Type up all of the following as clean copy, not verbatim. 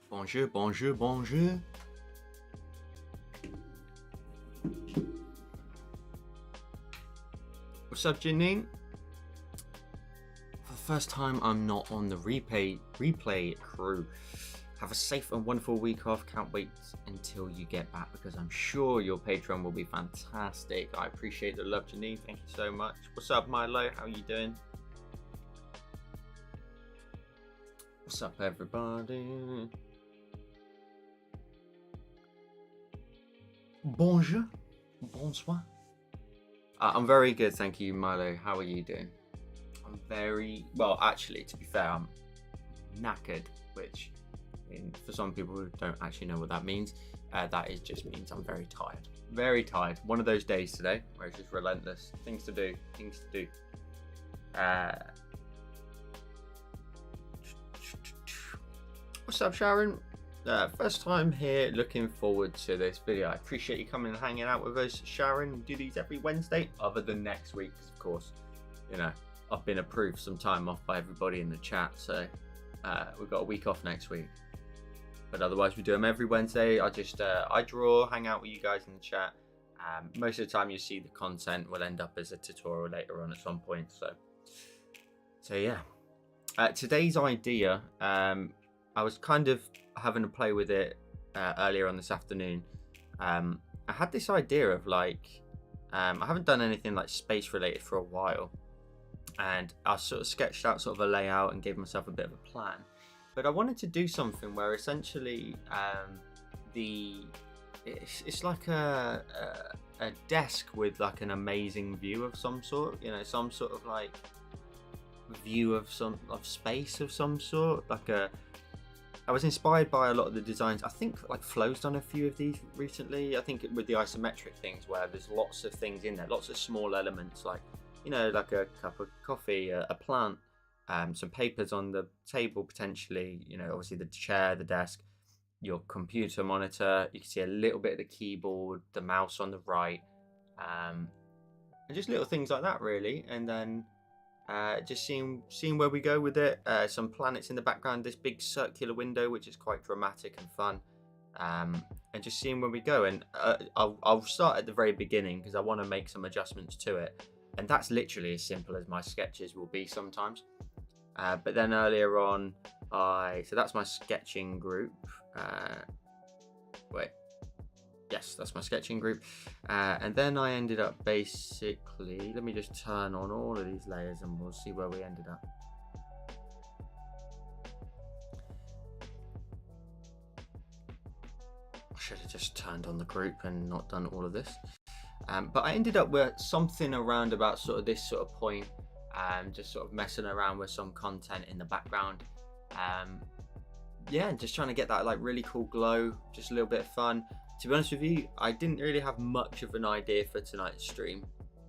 Bonjour, bonjour, bonjour. What's up, Janine? For the first time, I'm not on the replay crew. Have a safe and wonderful week off. Can't wait until you get back because I'm sure your Patreon will be fantastic. I appreciate the love, Janine. Thank you so much. What's up, Milo? How you doing? What's up, everybody? Bonjour. Bonsoir. I'm very good, thank you, Milo. How are you doing? I'm very well. Actually, to be fair, I'm knackered, which for some people who don't actually know what that means, that is just means I'm very tired. Very tired. One of those days today where it's just relentless. Things to do. What's up, Sharon? First time here, looking forward to this video. I appreciate you coming and hanging out with us, Sharon. We do these every Wednesday, other than next week, because of course, you know, I've been approved some time off by everybody in the chat, so we've got a week off next week. But otherwise, we do them every Wednesday. I draw, hang out with you guys in the chat. Most of the time, you see the content will end up as a tutorial later on at some point. So yeah. Today's idea, I was kind of having a play with it earlier on this afternoon. I had this idea of like, I haven't done anything like space related for a while, and I sort of sketched out sort of a layout and gave myself a bit of a plan. But I wanted to do something where essentially it's like a desk with like an amazing view of some sort, you know, some sort of like view of space of some sort. I was inspired by a lot of the designs. I think like Flo's done a few of these recently. I think with the isometric things where there's lots of things in there, lots of small elements, like, you know, like a cup of coffee, a plant, some papers on the table potentially, you know, obviously the chair, the desk, your computer monitor. You can see a little bit of the keyboard, the mouse on the right, and just little things like that really. And then just seeing where we go with it. Some planets in the background, this big circular window which is quite dramatic and fun, and just seeing where we go. And I'll start at the very beginning because I want to make some adjustments to it, and that's literally as simple as my sketches will be sometimes. But then earlier on, so that's my sketching group. Yes, that's my sketching group. And then I ended up basically, let me just turn on all of these layers and we'll see where we ended up. I should have just turned on the group and not done all of this. But I ended up with something around about sort of this sort of point, just sort of messing around with some content in the background. Yeah, and just trying to get that like really cool glow, just a little bit of fun. To be honest with you, I didn't really have much of an idea for tonight's stream,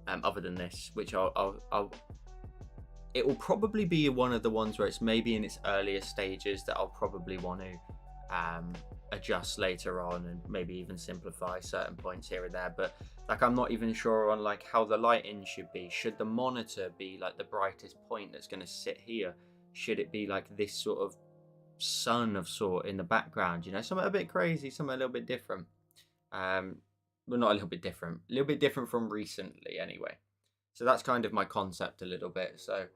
other than this, which it will probably be one of the ones where it's maybe in its earlier stages that I'll probably want to adjust later on and maybe even simplify certain points here and there. But like, I'm not even sure on like how the lighting should be. Should the monitor be like the brightest point that's going to sit here? Should it be like this sort of sun of sort in the background? You know, something a bit crazy, something a little bit different. Well, not a little bit different from recently anyway. So that's kind of my concept a little bit. So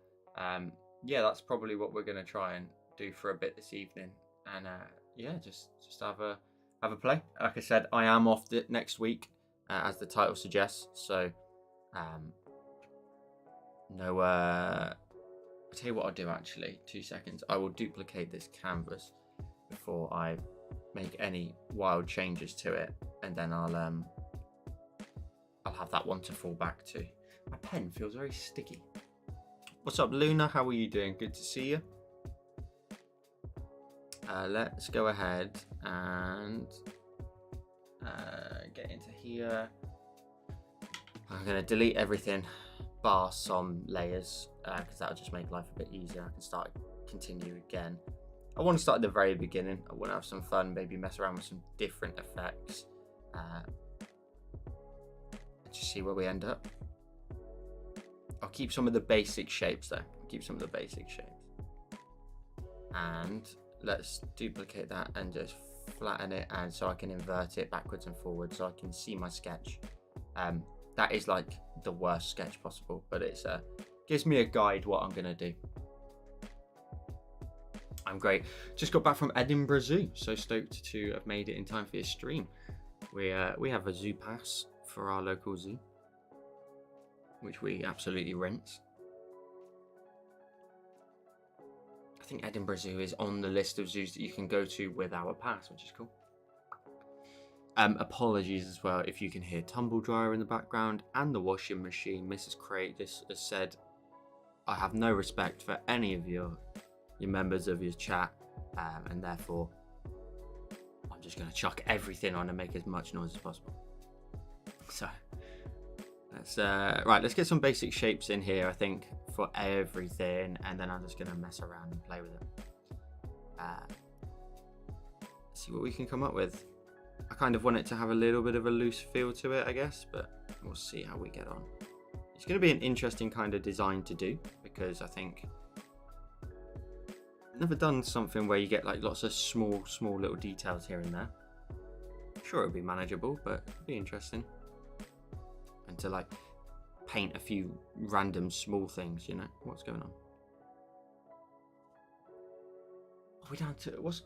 yeah, that's probably what we're going to try and do for a bit this evening. And yeah, just have a play. Like I said, I am off next week, as the title suggests. So no, I'll tell you what I'll do actually. 2 seconds. I will duplicate this canvas before I make any wild changes to it, and then I'll have that one to fall back to. My pen feels very sticky. What's up, Luna? How are you doing? Good to see you. Let's go ahead and get into here. I'm going to delete everything bar some layers because that'll just make life a bit easier. I can continue again. I want to start at the very beginning. I want to have some fun, maybe mess around with some different effects. Just see where we end up. I'll keep some of the basic shapes though. And let's duplicate that and just flatten it, and so I can invert it backwards and forwards so I can see my sketch. That is like the worst sketch possible, but it's gives me a guide what I'm gonna do. I'm great. Just got back from Edinburgh Zoo, so stoked to have made it in time for your stream. We have a zoo pass for our local zoo, which we absolutely rent. I think Edinburgh Zoo is on the list of zoos that you can go to without a pass, which is cool. Apologies as well if you can hear tumble dryer in the background and the washing machine. Mrs. Craig just has said, I have no respect for any of your members of your chat, and therefore I'm just going to chuck everything on and make as much noise as possible. So let's let's get some basic shapes in here, I think, for everything, and then I'm just going to mess around and play with it. See what we can come up with. I kind of want it to have a little bit of a loose feel to it, I guess, but we'll see how we get on. It's going to be an interesting kind of design to do, because I think I've never done something where you get like lots of small little details here and there. Sure, it'll be manageable, but it'll be interesting. And to like paint a few random small things, you know, what's going on? Are we down to what's?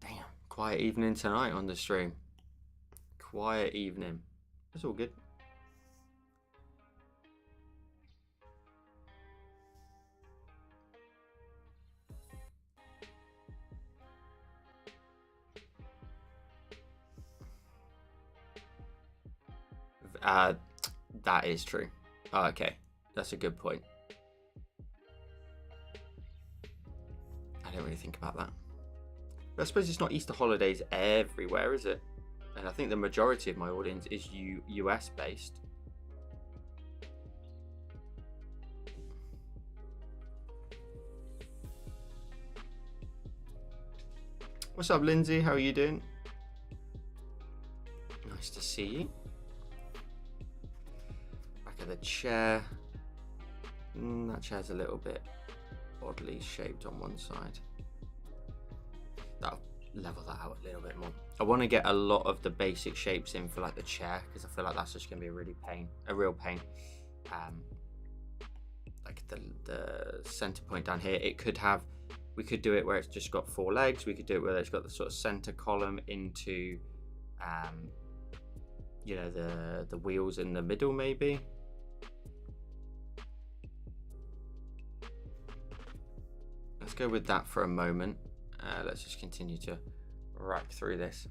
Damn, quiet evening tonight on the stream. Quiet evening. It's all good. That is true. Oh, okay, that's a good point. I didn't really think about that. But I suppose it's not Easter holidays everywhere, is it? And I think the majority of my audience is US based. What's up, Lindsay? How are you doing? Nice to see you. Back of the chair. That chair's a little bit oddly shaped on one side. That'll level that out a little bit more. I want to get a lot of the basic shapes in for like the chair, because I feel like that's just going to be a real pain. Like the center point down here, we could do it where it's just got 4 legs. We could do it where it's got the sort of center column into, you know, the wheels in the middle, maybe. Let's go with that for a moment. Let's just continue to rack through this.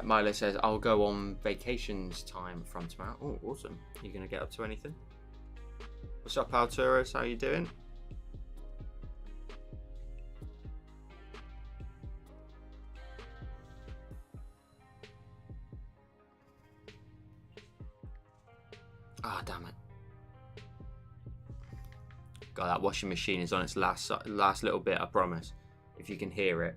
Milo says, I'll go on vacations time from tomorrow. Oh, awesome. You gonna get up to anything? What's up, Arturus? How you doing? Ah, damn it. God, that washing machine is on its last little bit, I promise. If you can hear it.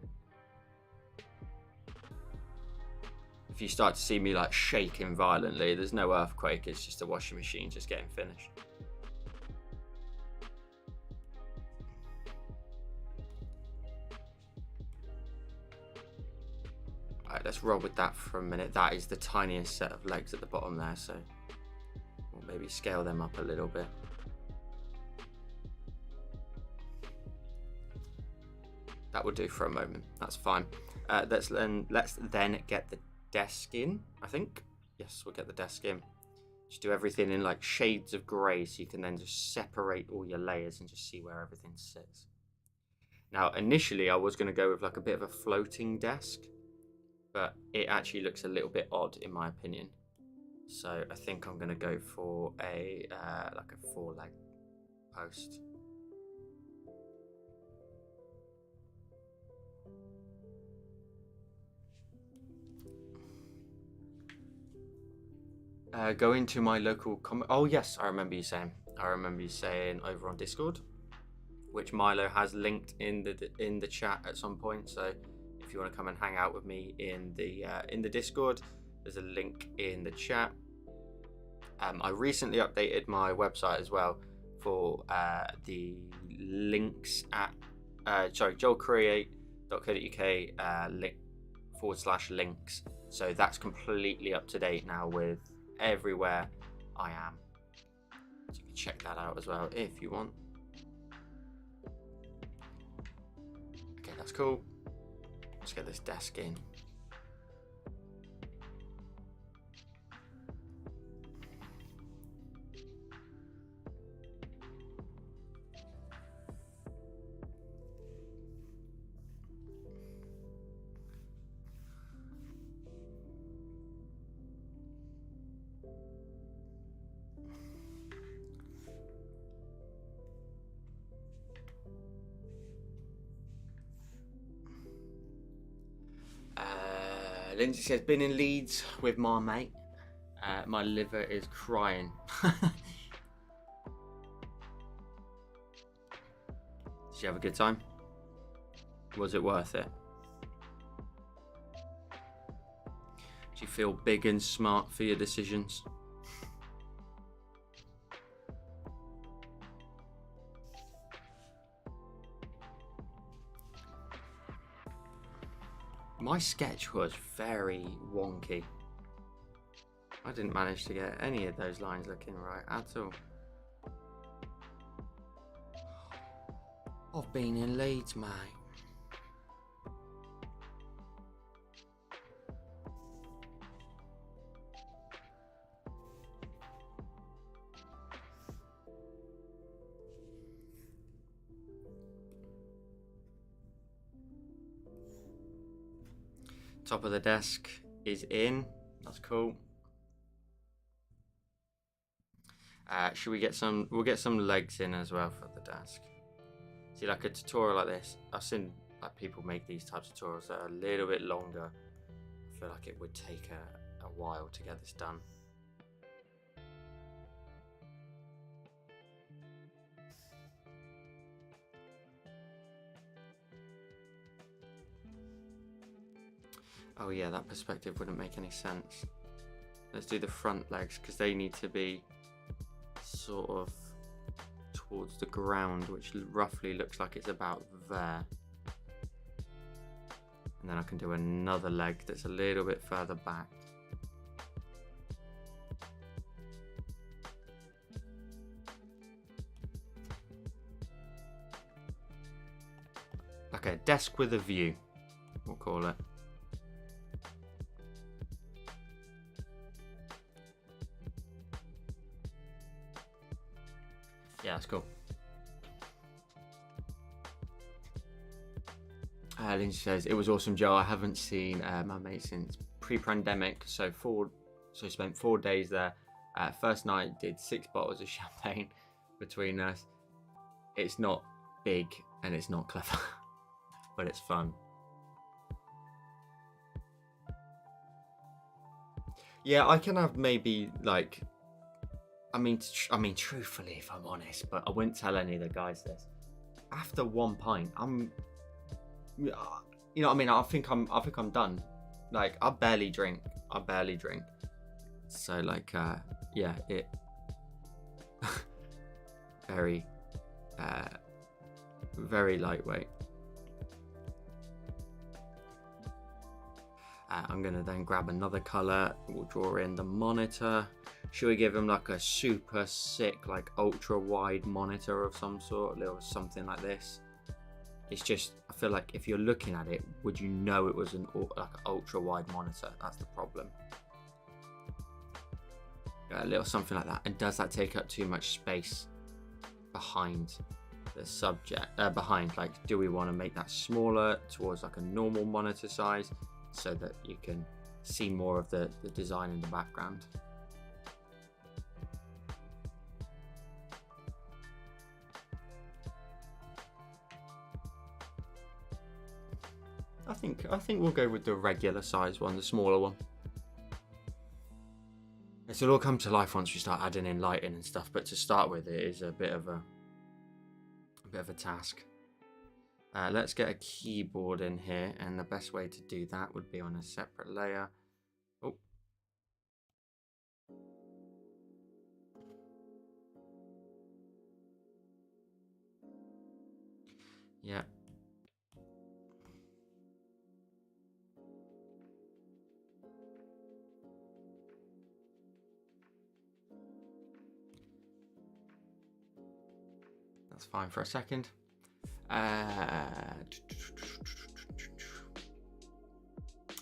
If you start to see me like shaking violently, there's no earthquake, it's just a washing machine just getting finished. Alright, let's roll with that for a minute. That is the tiniest set of legs at the bottom there, so we'll maybe scale them up a little bit. That will do for a moment. That's fine. Let's then get the desk in, I think. Yes, we'll get the desk in. Just do everything in like shades of grey, so you can then just separate all your layers and just see where everything sits. Now, initially, I was going to go with like a bit of a floating desk, but it actually looks a little bit odd in my opinion. So I think I'm going to go for a like a 4-leg post. Go into my local comment. Oh yes, I remember you saying over on Discord, which Milo has linked in the chat at some point. So if you want to come and hang out with me in the Discord, there's a link in the chat. I recently updated my website as well for the links at joelcreate.co.uk /links. So that's completely up to date now with everywhere I am. So you can check that out as well if you want. Okay, that's cool. Let's get this desk in. Lindsay says, been in Leeds with my mate. My liver is crying. Did you have a good time? Was it worth it? Do you feel big and smart for your decisions? My sketch was very wonky. I didn't manage to get any of those lines looking right at all. I've been in Leeds, mate. Top of the desk is in. That's cool. Should we get some? We'll get some legs in as well for the desk. See, like a tutorial like this, I've seen like people make these types of tutorials that are a little bit longer. I feel like it would take a while to get this done. Oh yeah, that perspective wouldn't make any sense. Let's do the front legs because they need to be sort of towards the ground, which roughly looks like it's about there. And then I can do another leg that's a little bit further back. Like a desk with a view, we'll call it. Yeah, that's cool. Lindsay says, it was awesome, Joe. I haven't seen my mate since pre-pandemic, so spent 4 days there. First night did 6 bottles of champagne between us. It's not big and it's not clever, but it's fun. Yeah, I can have maybe like, I mean, truthfully, if I'm honest, but I wouldn't tell any of the guys this. After 1 pint, you know what I mean? I think I'm done. Like, I barely drink. So like, yeah, it very, very lightweight. I'm gonna then grab another color. We'll draw in the monitor. Should we give him like a super sick, like ultra wide monitor of some sort, little something like this? It's just, I feel like if you're looking at it, would you know it was like an ultra wide monitor? That's the problem. A little something like that. And does that take up too much space behind the subject? Like, do we want to make that smaller towards like a normal monitor size so that you can see more of the design in the background? I think we'll go with the regular size one, the smaller one. It'll all come to life once we start adding in lighting and stuff, but to start with, it is a bit of a task. Let's get a keyboard in here, and the best way to do that would be on a separate layer. Oh. Yeah. That's fine for a second.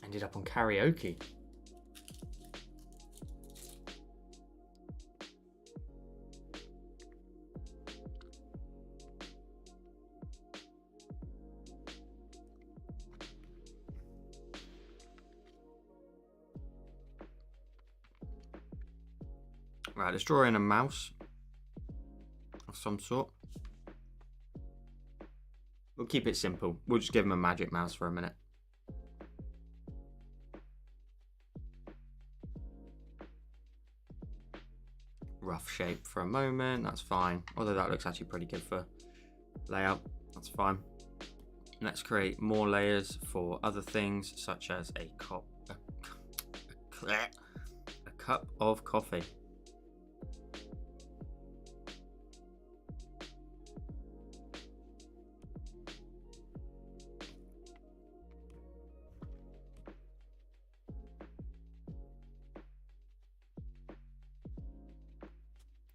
Ended up on karaoke. Right, let's draw in a mouse of some sort. We'll keep it simple. We'll just give him a magic mouse for a minute. Rough shape for a moment, that's fine. Although that looks actually pretty good for layout, that's fine. Let's create more layers for other things, such as a cup of coffee.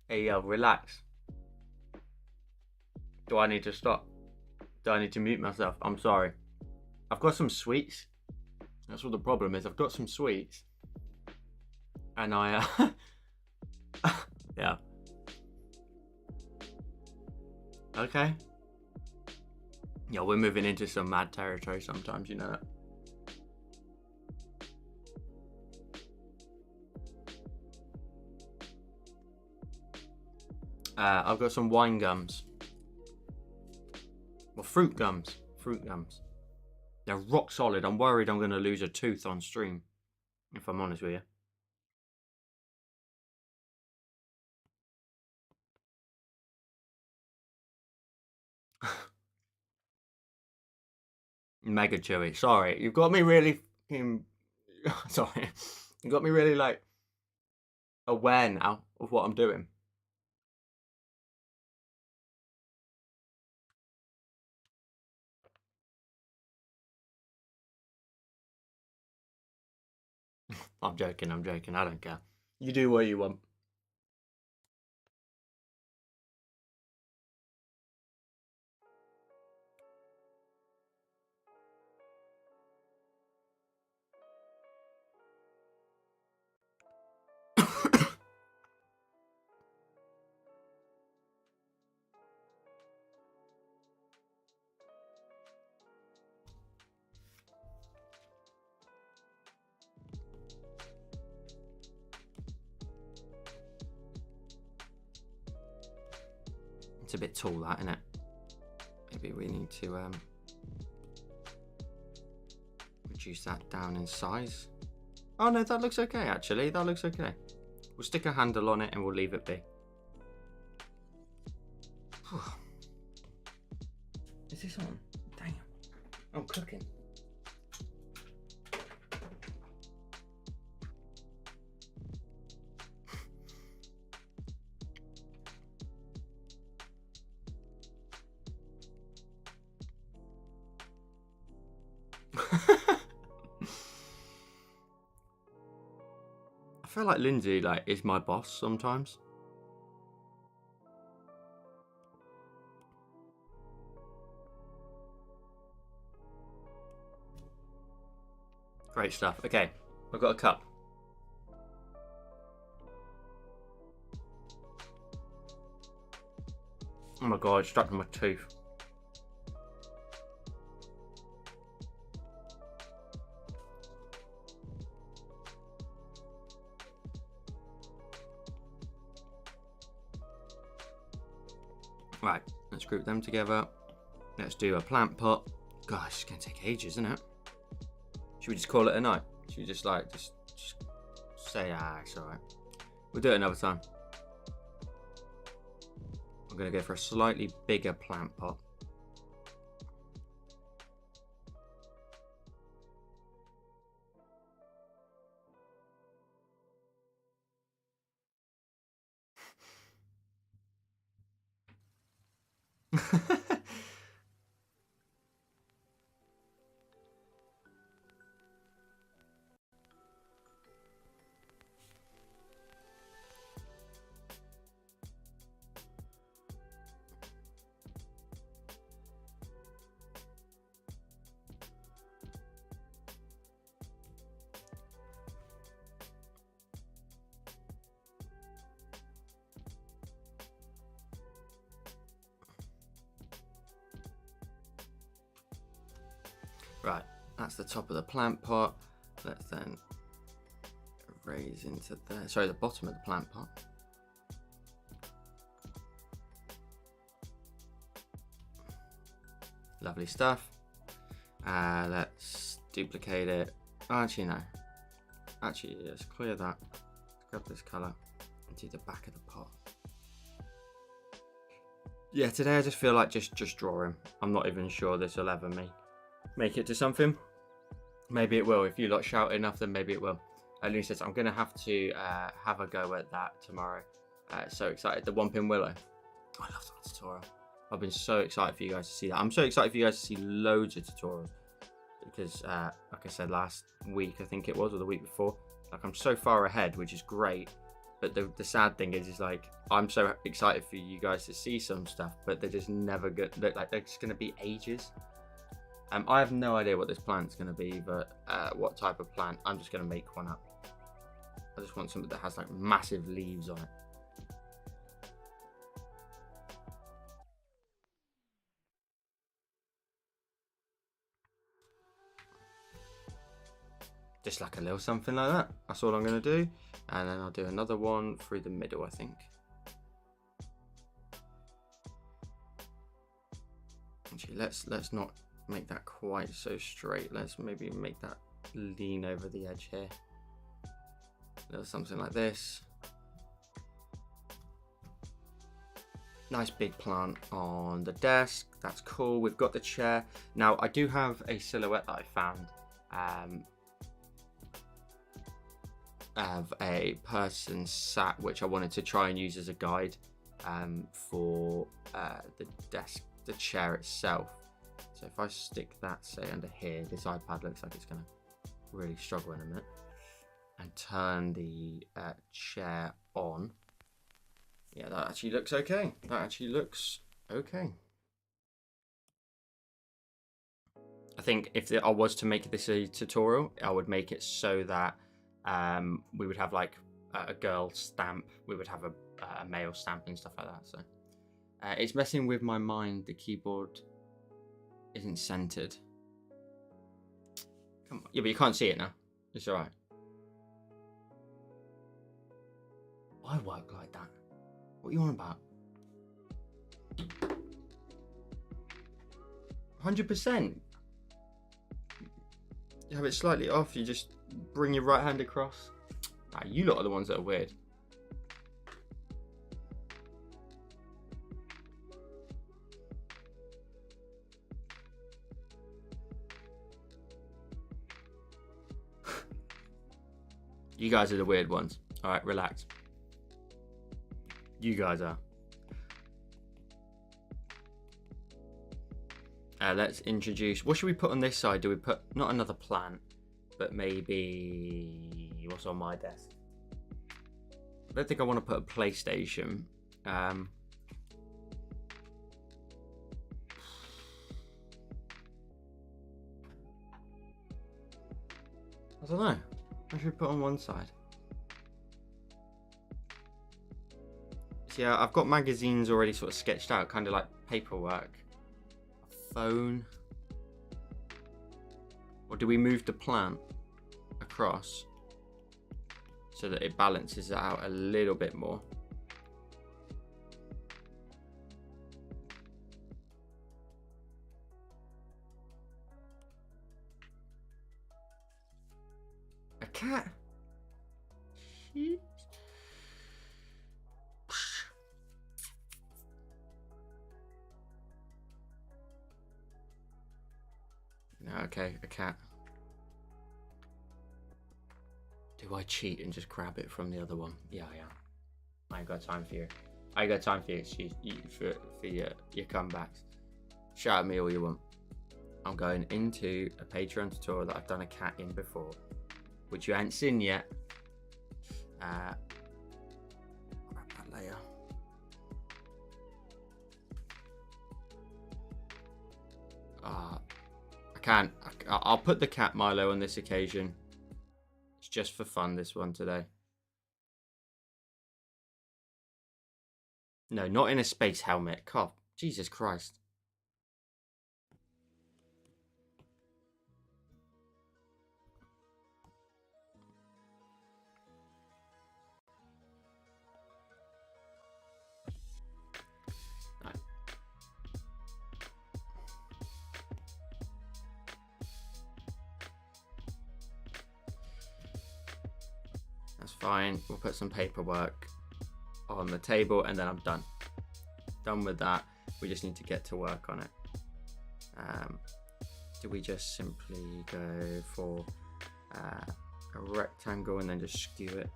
Hey, relax. Do I need to stop? Do I need to mute myself? I'm sorry. I've got some sweets. That's what the problem is. I've got some sweets. And I, yeah. Okay. Yeah, we're moving into some mad territory sometimes, you know that. I've got some wine gums. Well, fruit gums. Fruit gums. They're rock solid. I'm worried I'm going to lose a tooth on stream, if I'm honest with you. Mega chewy. Sorry, you've got me really sorry. You got me really like aware now of what I'm doing. I'm joking. I don't care. You do what you want. It's a bit tall, that, isn't it? Maybe we need to reduce that down in size. Oh no, that looks okay actually. That looks okay. We'll stick a handle on it and we'll leave it be. Is this on? Damn. I'm cooking. I feel like Lindsay is my boss sometimes. Great stuff. Okay, I've got a cup. Oh my god, it's stuck in my tooth. Right, let's group them together. Let's do a plant pot. Gosh, it's gonna take ages, isn't it? Should we just call it a night? Should we just say, it's alright. We'll do it another time. I'm gonna go for a slightly bigger plant pot. Right, that's the top of the plant pot. Let's then raise into there. Sorry, the bottom of the plant pot. Lovely stuff. Let's duplicate it. Oh, actually, no. Actually, let's clear that. Let's grab this colour and do the back of the pot. Yeah, today I just feel like just draw him. I'm not even sure this will ever make it to something. Maybe it will. If you lot shout enough, then maybe it will. Lucy says, I'm going to have to have a go at that tomorrow. So excited. The one pin willow. I love that tutorial. I've been so excited for you guys to see that. I'm so excited for you guys to see loads of tutorials. Because, like I said, last week, I think it was, or the week before, like I'm so far ahead, which is great. But the sad thing is like, I'm so excited for you guys to see some stuff, but they're just never good. Like they're just going to be ages. I have no idea what this plant's going to be, but what type of plant. I'm just going to make one up. I just want something that has like massive leaves on it. Just like a little something like that. That's all I'm going to do. And then I'll do another one through the middle, I think. Actually, let's not make that quite so straight. Let's maybe make that lean over the edge here. A little something like this. Nice big plant on the desk. That's cool. We've got the chair. Now, I do have a silhouette that I found. Of a person sat, which I wanted to try and use as a guide for the desk, the chair itself. So if I stick that, say, under here, this iPad looks like it's going to really struggle in a minute. And turn the chair on. Yeah, that actually looks okay. That actually looks okay. I think if I was to make this a tutorial, I would make it so that we would have like a girl stamp, we would have a male stamp and stuff like that. So it's messing with my mind. The keyboard isn't centered. Come on. Yeah, but you can't see it now. It's all right. I work like that. What are you on about? 100%. You have it slightly off. You just bring your right hand across. Nah, you lot are the ones that are weird. You guys are the weird ones. All right, relax. You guys are. Let's introduce. What should we put on this side? Do we put not another plant, but maybe what's on my desk? I don't think I want to put a PlayStation. I don't know. What should we put on one side? So yeah, I've got magazines already sort of sketched out, kind of like paperwork. A phone. Or do we move the plant across so that it balances it out a little bit more? A cat? No, okay, a cat. Do I cheat and just grab it from the other one? Yeah, I am. I ain't got time for you. I ain't got time for your comebacks. Shout at me all you want. I'm going into a Patreon tutorial that I've done a cat in before, which you ain't seen yet. Grab that layer. I can't. I'll put the cat Milo on this occasion. It's just for fun, this one today. No, not in a space helmet. God, Jesus Christ. Fine, we'll put some paperwork on the table and then I'm done. Done with that. We just need to get to work on it. Do we just simply go for a rectangle and then just skew it?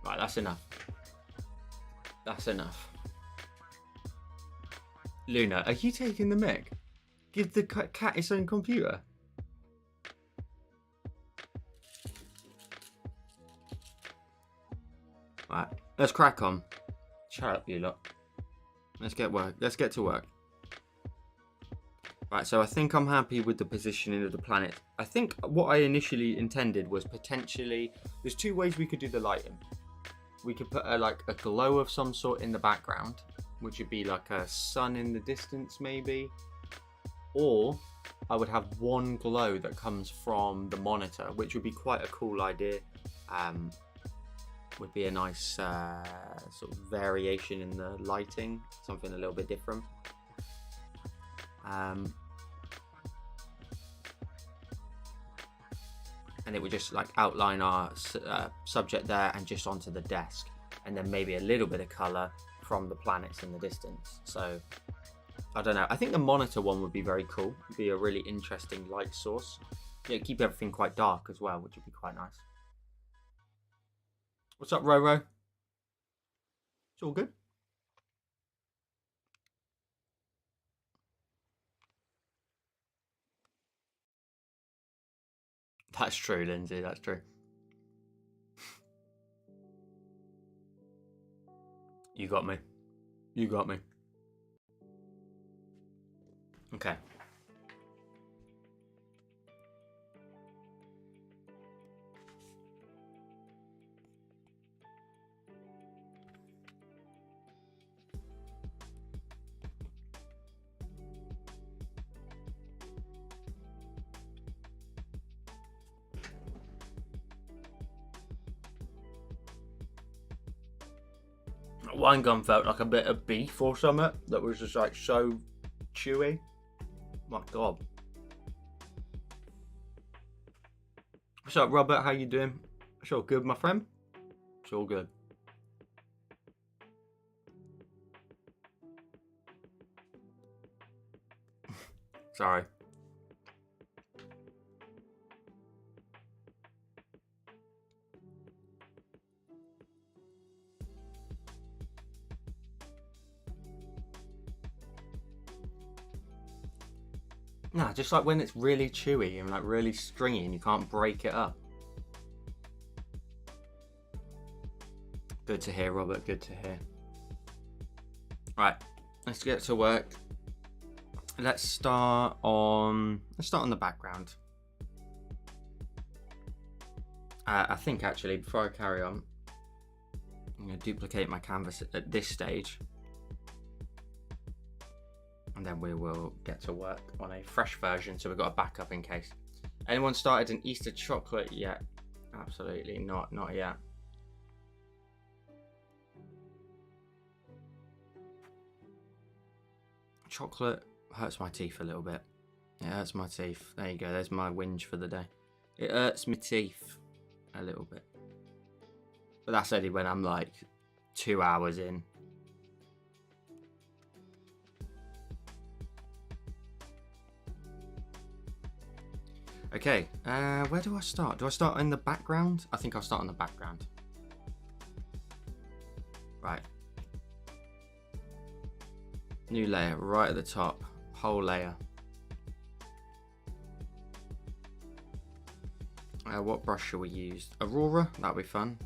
Right, that's enough. That's enough. Luna, are you taking the mic? Give the cat its own computer. Right, let's crack on. Shut up, you lot. Let's get to work. Right, so I think I'm happy with the positioning of the planet. I think what I initially intended was potentially, there's two ways we could do the lighting. We could put like a glow of some sort in the background, which would be like a sun in the distance maybe. Or I would have one glow that comes from the monitor, which would be quite a cool idea. Would be a nice sort of variation in the lighting, something a little bit different. And it would just like outline our subject there and just onto the desk, and then maybe a little bit of color from the planets in the distance. So I don't know, I think the monitor one would be very cool. It'd be a really interesting light source. Yeah, keep everything quite dark as well, which would be quite nice. What's up, Roro? It's all good. That's true, Lindsay, that's true. You got me. You got me. Okay. One gun felt like a bit of beef or something that was just like so chewy. My God. What's up, Robert? How you doing? It's all good, my friend. It's all good. Sorry. Nah, just like when it's really chewy and like really stringy and you can't break it up. Good to hear, Robert. Good to hear. Right, let's get to work. Let's start on the background. I think actually, before I carry on, I'm going to duplicate my canvas at this stage. And then we will get to work on a fresh version, so we've got a backup in case. Anyone started an Easter chocolate yet? Absolutely not yet. Chocolate hurts my teeth a little bit. It hurts my teeth. There you go, there's my whinge for the day. It hurts my teeth a little bit. But that's only when I'm like 2 hours in. Okay, where do I start? Do I start in the background? I think I'll start on the background. Right. New layer, right at the top. Whole layer. What brush shall we use? Aurora? That'll be fun.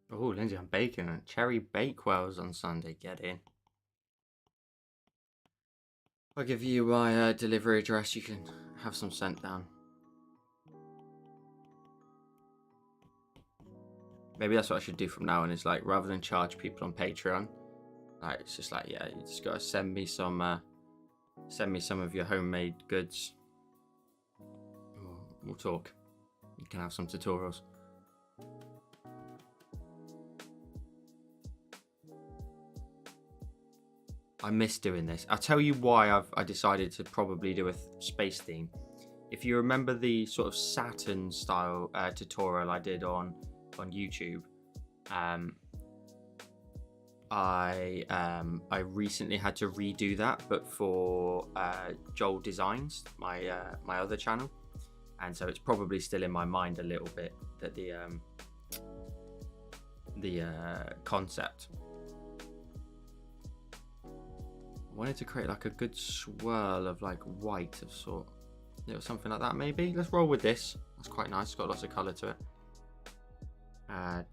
Oh, Lindsay, I'm baking cherry bakewells on Sunday. Get in. I'll give you my delivery address. You can have some sent down. Maybe that's what I should do from now on. Is like rather than charge people on Patreon, like it's just like yeah, you just gotta send me some of your homemade goods. We'll talk. You can have some tutorials. I miss doing this. I'll tell you why I decided to probably do a space theme. If you remember the sort of Saturn style tutorial I did on YouTube, I recently had to redo that, but for Joel Designs, my other channel, and so it's probably still in my mind a little bit that the concept. I wanted to create like a good swirl of like white of sort, something like that maybe. Let's roll with this. That's quite nice. It's got lots of colour to it.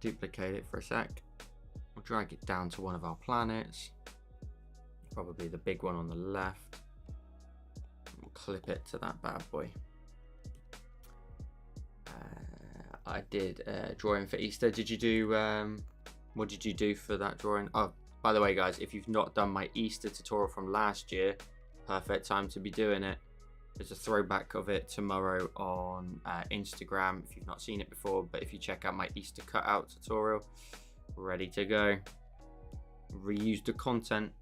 Duplicate it for a sec. We'll drag it down to one of our planets, probably the big one on the left. We'll clip it to that bad boy. I did a drawing for Easter. Did you do, what did you do for that drawing? Oh, by the way, guys, if you've not done my Easter tutorial from last year, perfect time to be doing it. There's a throwback of it tomorrow on Instagram if you've not seen it before, but if you check out my Easter cutout tutorial, ready to go. Reuse the content.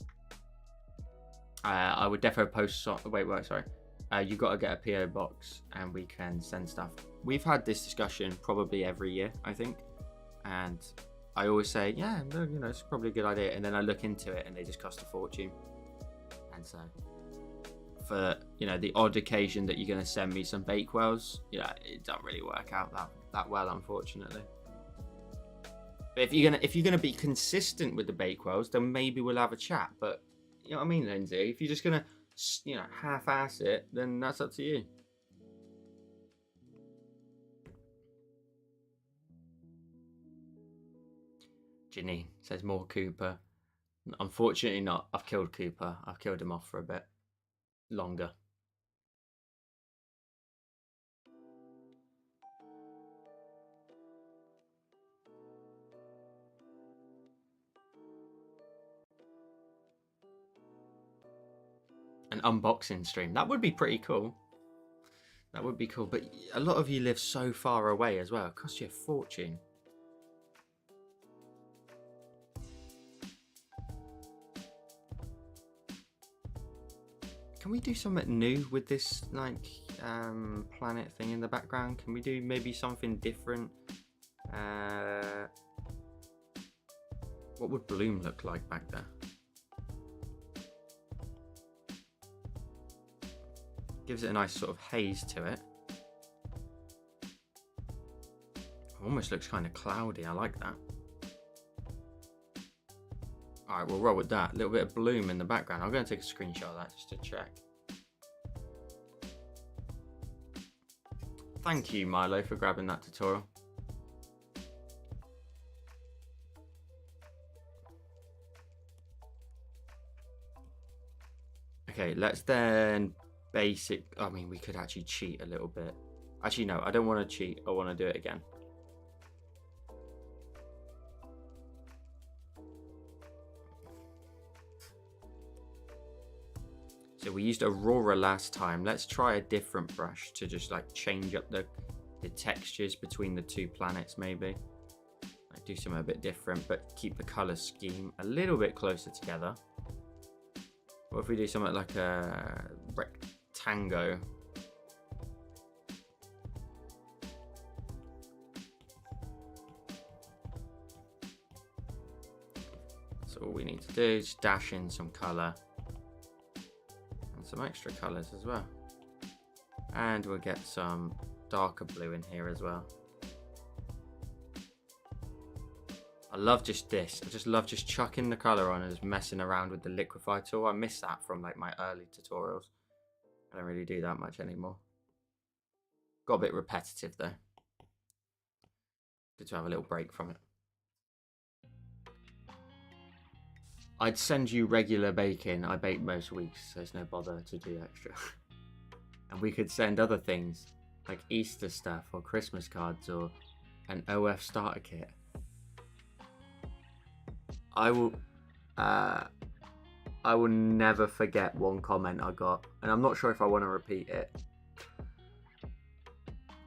I would definitely post you got to get a PO box and we can send stuff. We've had this discussion probably every year, I think, and I always say, yeah, no, it's probably a good idea, and then I look into it and they just cost a fortune. And so for the odd occasion that you're going to send me some bakewells, it don't really work out that well, unfortunately. But if you're gonna be consistent with the bakewells, then maybe we'll have a chat. But you know what I mean, Lindsay? If you're just gonna half-ass it, then that's up to you. Janine says more Cooper. Unfortunately not. I've killed Cooper. I've killed him off for a bit longer. An unboxing stream. That would be pretty cool. That would be cool. But a lot of you live so far away as well. It costs you a fortune. Can we do something new with this planet thing in the background? Can we do maybe something different? What would Bloom look like back there? Gives it a nice sort of haze to it. Almost looks kind of cloudy. I like that. Alright, we'll roll with that. A little bit of Bloom in the background. I'm going to take a screenshot of that just to check. Thank you, Milo, for grabbing that tutorial. Okay, let's then I mean, we could actually cheat a little bit. Actually, no, I don't want to cheat. I want to do it again. So we used Aurora last time. Let's try a different brush to just like change up the textures between the two planets maybe. Like do something a bit different, but keep the color scheme a little bit closer together. What if we do something like a rectangle? So all we need to do is dash in some color. Some extra colors as well, and we'll get some darker blue in here as well. I love just this. I just love just chucking the color on and just messing around with the liquify tool. I miss that from like my early tutorials. I don't really do that much anymore. Got a bit repetitive though. Good to have a little break from it. I'd send you regular baking. I bake most weeks, so there's no bother to do extra. And we could send other things like Easter stuff or Christmas cards or an OF starter kit. I will never forget one comment I got, and I'm not sure if I want to repeat it,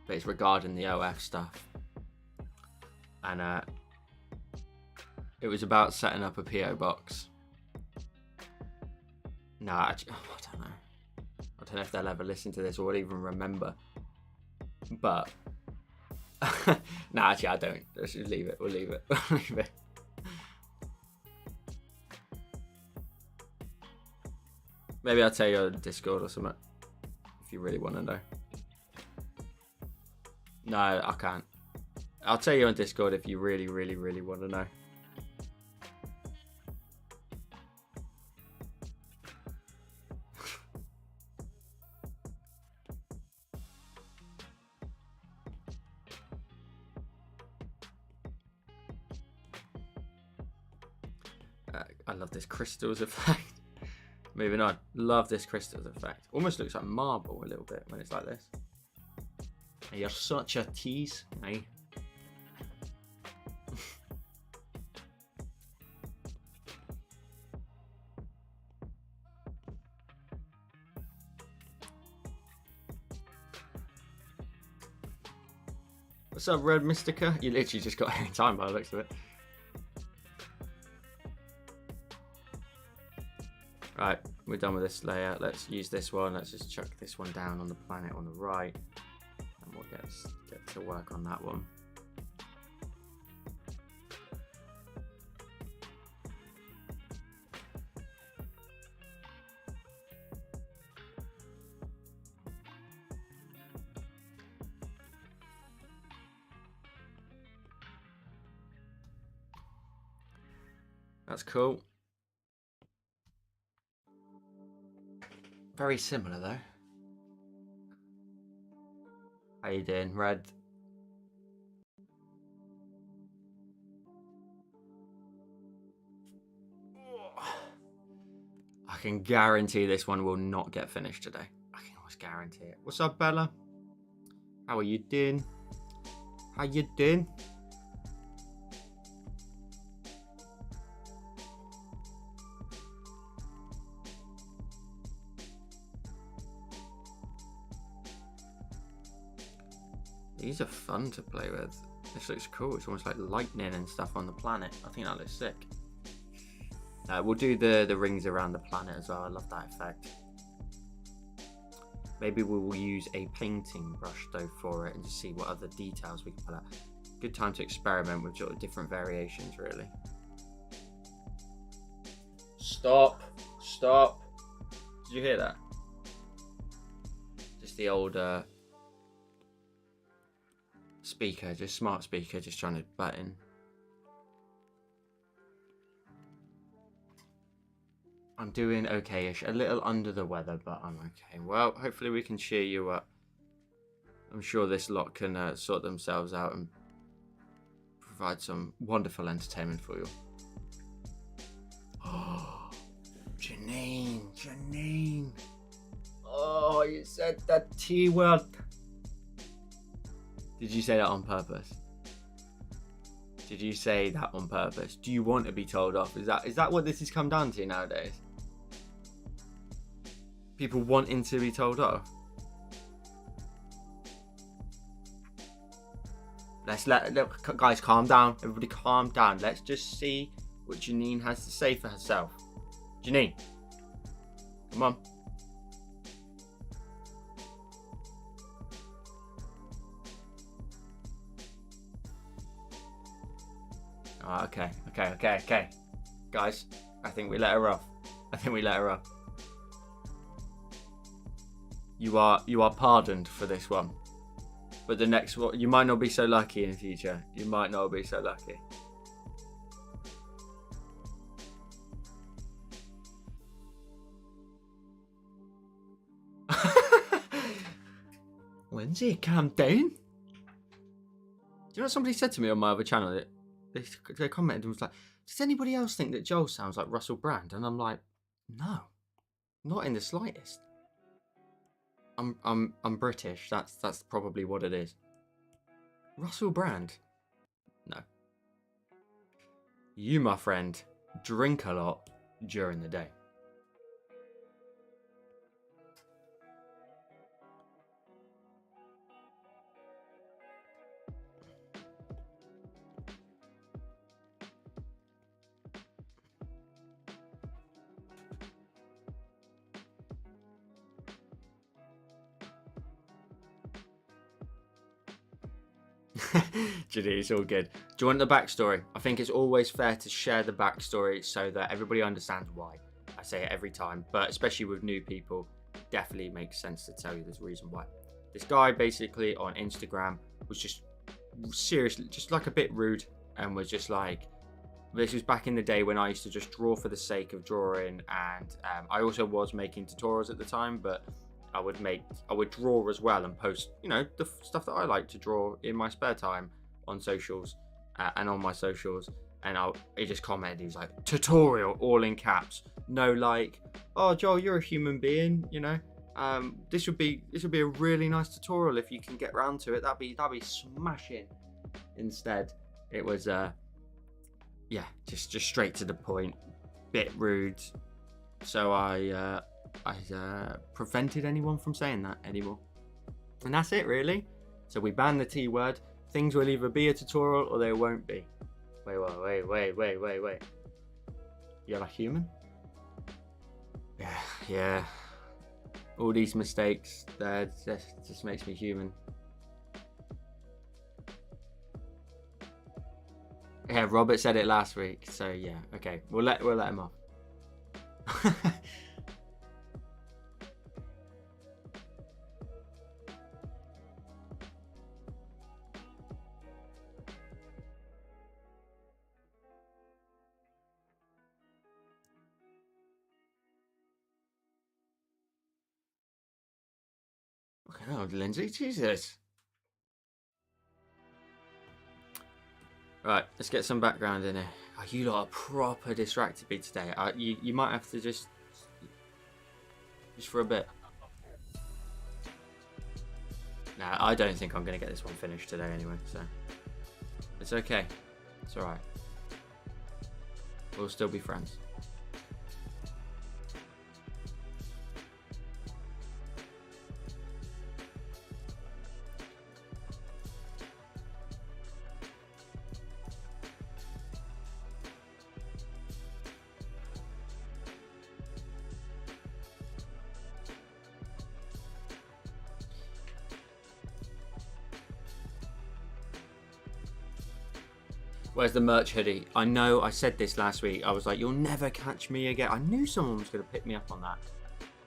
but it's regarding the OF stuff. And it was about setting up a PO box. No, actually, I don't know. I don't know if they'll ever listen to this or will even remember. But no, actually, I don't. Let's just leave it. We'll leave it. We'll leave it. Maybe I'll tell you on Discord or something if you really want to know. No, I can't. I'll tell you on Discord if you really, really, really want to know. I love this crystals effect. Moving on. Love this crystals effect. Almost looks like marble a little bit when it's like this. You're such a tease, eh? What's up, Red Mystica? You literally just got here in time by the looks of it. Right, we're done with this layer. Let's use this one. Let's just chuck this one down on the planet on the right. And we'll get to work on that one. That's cool. Very similar though. How you doing, Red? I can guarantee this one will not get finished today. I can almost guarantee it. What's up, Bella? How are you doing? How you doing? These are fun to play with. This looks cool. It's almost like lightning and stuff on the planet. I think that looks sick. We'll do the rings around the planet as well. I love that effect. Maybe we will use a painting brush though for it and just see what other details we can put out. Good time to experiment with sort of different variations, really. Stop. Stop. Did you hear that? Just the old speaker, just smart speaker, just trying to butt in. I'm doing okay-ish, a little under the weather, but I'm okay. Well, hopefully we can cheer you up. I'm sure this lot can sort themselves out and provide some wonderful entertainment for you. Oh, Janine. Oh, you said that T word. Did you say that on purpose? Did you say that on purpose? Do you want to be told off? Is that what this has come down to nowadays? People wanting to be told off? Look, guys, calm down. Everybody calm down. Let's just see what Janine has to say for herself. Janine, come on. Oh, okay. Guys, I think we let her off. You are pardoned for this one. But the next one, you might not be so lucky in the future. You might not be so lucky. When's it calm down? Do you know what somebody said to me on my other channel? they commented and was like, does anybody else think that Joel sounds like Russell Brand? And I'm like, no, not in the slightest. I'm British. That's probably what it is. Russell Brand? No. You, my friend, drink a lot during the day. Judy, it's all good. Do you want the backstory? I think it's always fair to share the backstory so that everybody understands why. I say it every time, but especially with new people, definitely makes sense to tell you there's a reason why. This guy basically on Instagram was just seriously, just like a bit rude, and was just like, this was back in the day when I used to just draw for the sake of drawing, and I also was making tutorials at the time, but I would draw as well and post, the stuff that I like to draw in my spare time on socials and on my socials. And he just commented, he was like, tutorial, all in caps. No, like, oh, Joel, you're a human being, this would be a really nice tutorial if you can get round to it. That'd be smashing. Instead, it was just straight to the point, bit rude. So I prevented anyone from saying that anymore. And that's it, really. So we banned the T word. Things will either be a tutorial or they won't be. Wait. You're a human? Yeah. All these mistakes, that just makes me human. Yeah, Robert said it last week, so yeah, okay. We'll let him off. Oh, Lindsay, Jesus. Right, let's get some background in here. Oh, you lot are proper distracted me today. You might have to just for a bit. Nah, I don't think I'm going to get this one finished today anyway, so it's okay. It's alright. We'll still be friends. Where's the merch hoodie? I know I said this last week. I was like, you'll never catch me again. I knew someone was going to pick me up on that.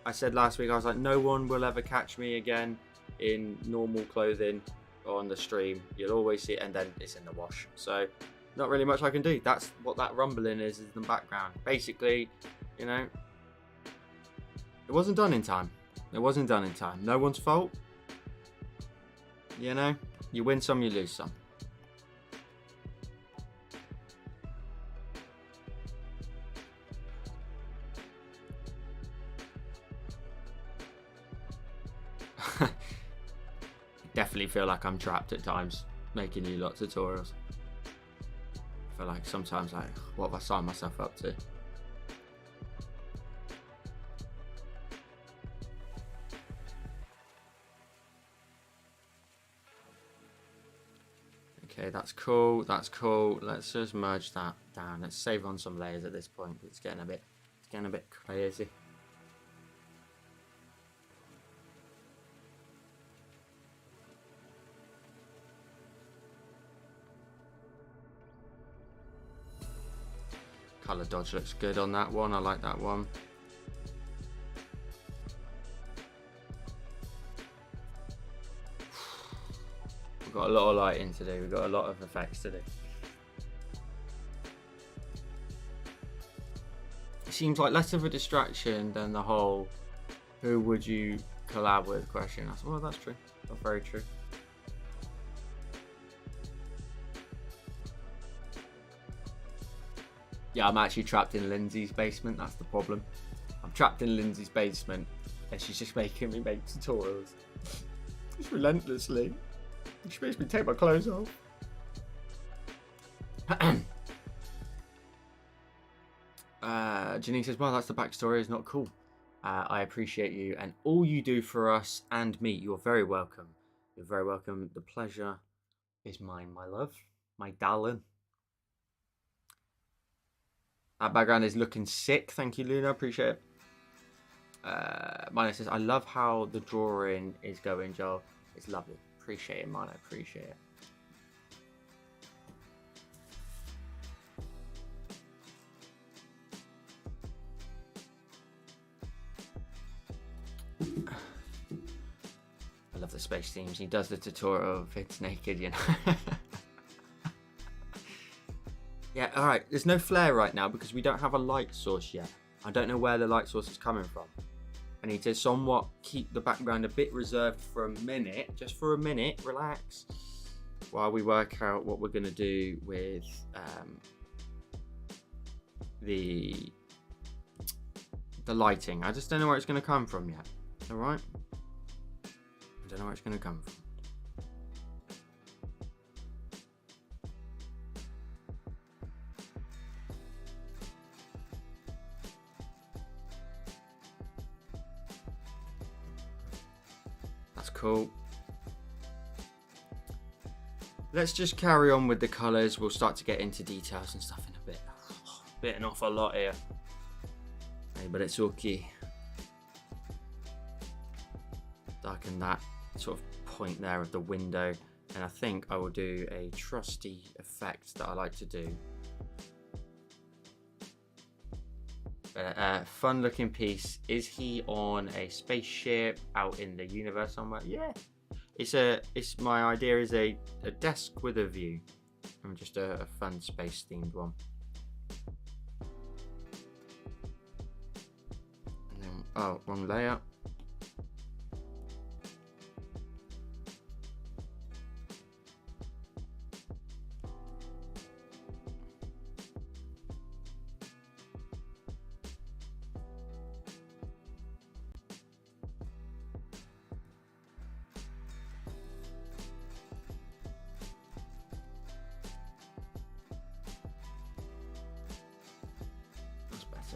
I said last week, I was like, no one will ever catch me again in normal clothing on the stream. You'll always see it, and then it's in the wash. So not really much I can do. That's what that rumbling is in the background. Basically, it wasn't done in time. It wasn't done in time. No one's fault. You win some, you lose some. Definitely feel like I'm trapped at times making you lot tutorials. I feel like sometimes what have I signed myself up to? Okay, that's cool. Let's just merge that down. Let's save on some layers at this point. It's getting a bit crazy. Colour dodge looks good on that one. I like that one. We've got a lot of lighting to do. We've got a lot of effects to do. It seems like less of a distraction than the whole who would you collab with question. Well, that's true. That's very true. Yeah, I'm actually trapped in Lindsay's basement. That's the problem. I'm trapped in Lindsay's basement, and she's just making me make tutorials. Just relentlessly. She makes me take my clothes off. Janine says, well, that's the backstory. It's not cool. I appreciate you and all you do for us and me. You're very welcome. You're very welcome. The pleasure is mine, my love. My darling. Our background is looking sick. Thank you, Luna. Appreciate it. Mina says, I love how the drawing is going, Joel. It's lovely. Appreciate it, Mina. Appreciate it. I love the space themes. He does the tutorial of it's naked, you know. Yeah, alright. There's no flare right now because we don't have a light source yet. I don't know where the light source is coming from. I need to somewhat keep the background a bit reserved for a minute. Just for a minute. Relax. While we work out what we're going to do with the lighting. I just don't know where it's going to come from yet. Alright? I don't know where it's going to come from. That's cool. Let's just carry on with the colours. We'll start to get into details and stuff in a bit. Bit an awful lot here. Hey, but it's okay. Darken that sort of point there of the window, and I think I will do a trusty effect that I like to do. Fun looking piece. Is he on a spaceship out in the universe somewhere? Yeah. It's my idea is a desk with a view. And just a fun space themed one. And then, oh, wrong layer.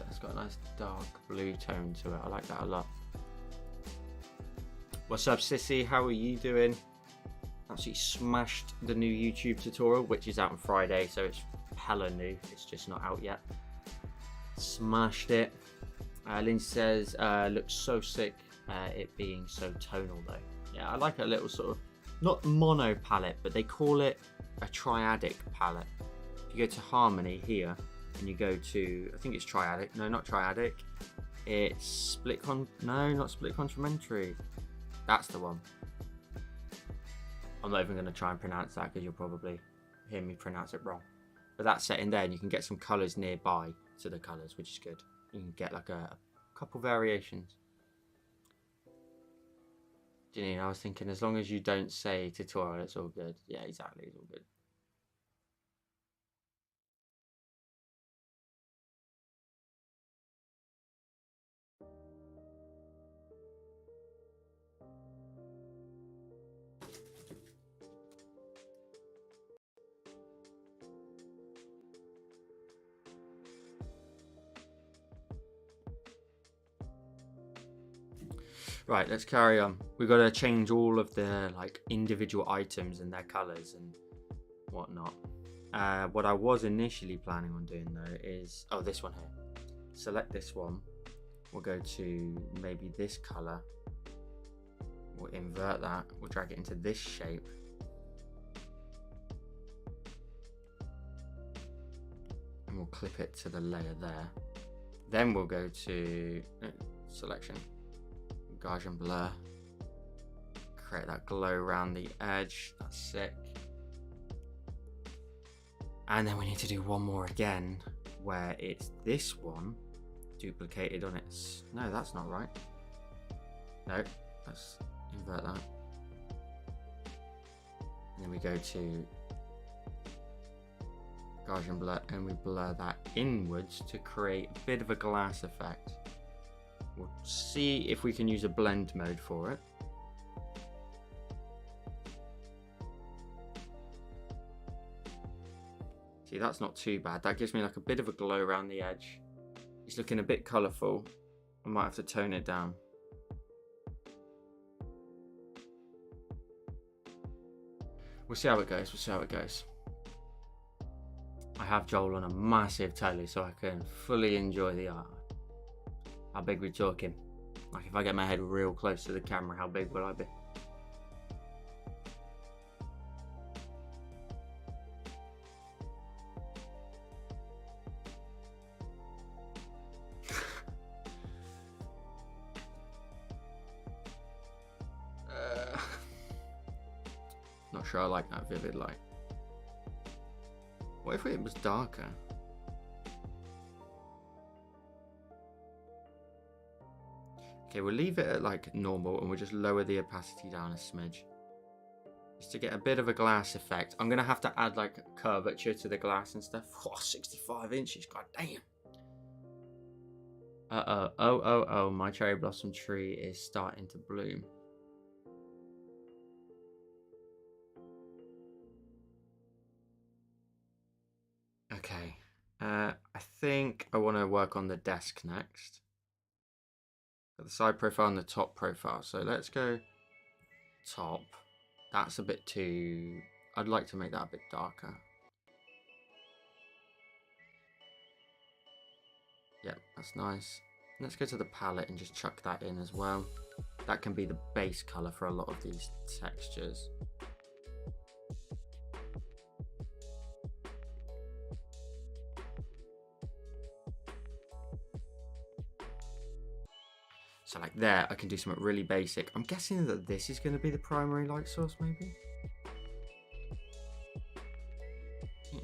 It's got a nice dark blue tone to it. I like that a lot. What's up, Sissy? How are you doing? Absolutely smashed the new YouTube tutorial, which is out on Friday, so it's hella new. It's just not out yet. Smashed it. Lindsay says, looks so sick, it being so tonal though. Yeah, I like a little sort of, not mono palette, but they call it a triadic palette. If you go to Harmony here, and you go to, I think it's triadic. No, not triadic. It's split not split complementary. That's the one. I'm not even going to try and pronounce that because you'll probably hear me pronounce it wrong. But that's set in there, and you can get some colours nearby to the colours, which is good. You can get like a couple variations. Janine, I was thinking as long as you don't say tutorial, it's all good. Yeah, exactly, it's all good. Right, let's carry on. We've got to change all of the like individual items and their colors and whatnot. What I was initially planning on doing though is, oh, this one here. Select this one. We'll go to maybe this color. We'll invert that. We'll drag it into this shape. And we'll clip it to the layer there. Then we'll go to selection. Gaussian blur, create that glow around the edge. That's sick. And then we need to do one more again where it's this one duplicated on its, no, that's not right. No, let's invert that. And then we go to Gaussian blur, and we blur that inwards to create a bit of a glass effect. We'll see if we can use a blend mode for it. See, that's not too bad. That gives me like a bit of a glow around the edge. It's looking a bit colourful. I might have to tone it down. We'll see how it goes. We'll see how it goes. I have Joel on a massive telly so I can fully enjoy the art. How big are we talking? Like if I get my head real close to the camera, how big will I be? Not sure I like that vivid light. What if it was darker? Okay, we'll leave it at like normal and we'll just lower the opacity down a smidge. Just to get a bit of a glass effect. I'm gonna have to add like curvature to the glass and stuff. Oh, 65 inches, god damn. Oh, my cherry blossom tree is starting to bloom. Okay, I think I want to work on the desk next. Got the side profile and the top profile. So let's go top. That's a bit too... I'd like to make that a bit darker. Yep, that's nice. Let's go to the palette and just chuck that in as well. That can be the base color for a lot of these textures. So like there, I can do something really basic. I'm guessing that this is going to be the primary light source, maybe?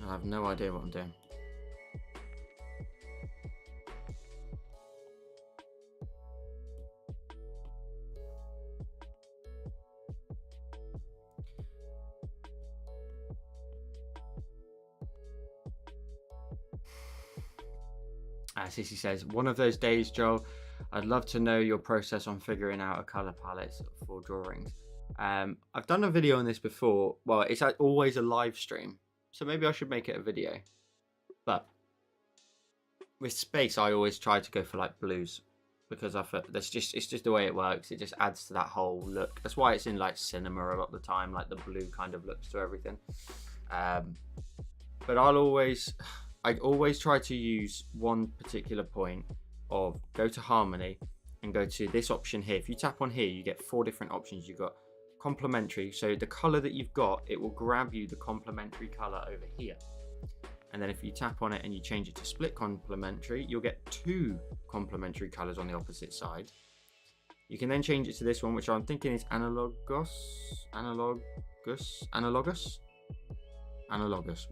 I have no idea what I'm doing. Sissy says, one of those days, Joel, I'd love to know your process on figuring out a color palette for drawings. I've done a video on this before. Well, it's always a live stream, so maybe I should make it a video. But with space, I always try to go for like blues because I feel it's just the way it works. It just adds to that whole look. That's why it's in like cinema a lot of the time, like the blue kind of looks to everything. But I always try to use one particular point of go to harmony and go to this option here. If you tap on here, you get 4 different options. You've got complementary. So the color that you've got, it will grab you the complementary color over here. And then if you tap on it and you change it to split complementary, you'll get 2 complementary colors on the opposite side. You can then change it to this one, which I'm thinking is analogous. We'll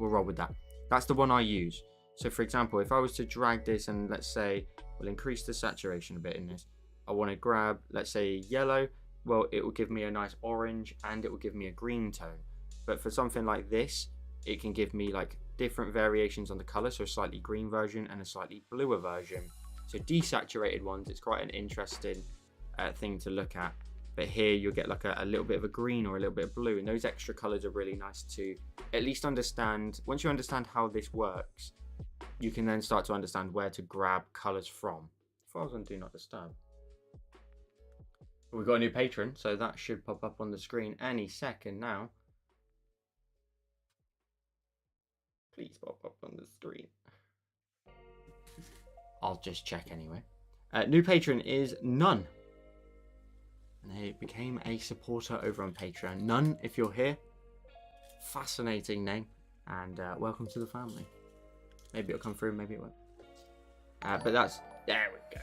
roll with that. That's the one I use. So for example, if I was to drag this and let's say we'll increase the saturation a bit in this, I want to grab, let's say yellow, well, it will give me a nice orange and it will give me a green tone. But for something like this, it can give me like different variations on the color, so a slightly green version and a slightly bluer version. So desaturated ones, it's quite an interesting thing to look at. But here you'll get like a little bit of a green or a little bit of blue, and those extra colors are really nice to at least understand. Once you understand how this works, you can then start to understand where to grab colors from. Files on Do Not Disturb. We've got a new patron, so that should pop up on the screen any second now. Please pop up on the screen. I'll just check anyway. New patron is None. And they became a supporter over on Patreon. None, if you're here, fascinating name, and welcome to the family. Maybe it'll come through, maybe it won't. But that's, there we go.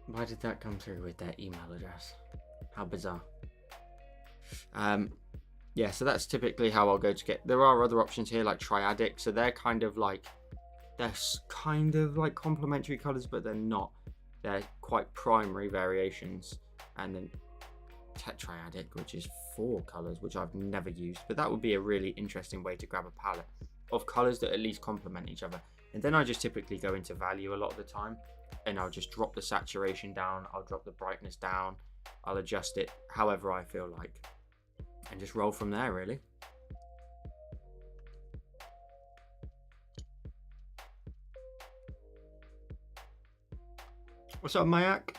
Why did that come through with their email address? How bizarre. Yeah, so that's typically how I'll go to get. There are other options here like triadic, so they're kind of like complementary colors, but they're not. They're quite primary variations. And then tetradic, which is 4 colors, which I've never used, but that would be a really interesting way to grab a palette of colors that at least complement each other. And then I just typically go into value a lot of the time, and I'll just drop the saturation down, I'll drop the brightness down, I'll adjust it however I feel like, and just roll from there, really. What's up, Mayak?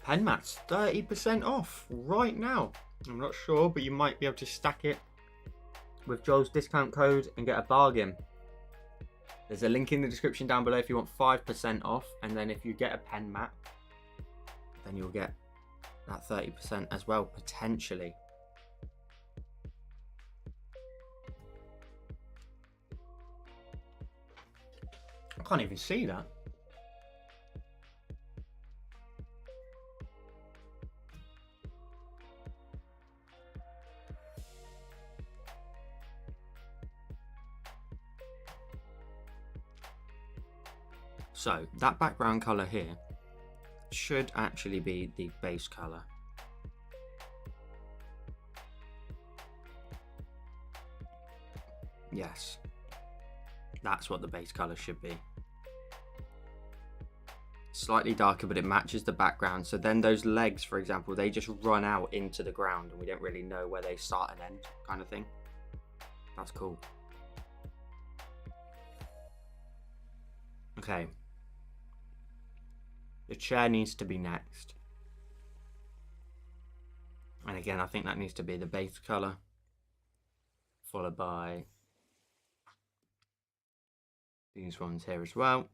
Pen mats, 30% off right now. I'm not sure, but you might be able to stack it with Joel's discount code and get a bargain. There's a link in the description down below if you want 5% off, and then if you get a pen mat, then you'll get that 30% as well, potentially. I can't even see that. So that background color here should actually be the base color. Yes, that's what the base color should be. Slightly darker, but it matches the background. So then those legs, for example, they just run out into the ground and we don't really know where they start and end, kind of thing. That's cool. Okay. The chair needs to be next. And again, I think that needs to be the base color, followed by these ones here as well.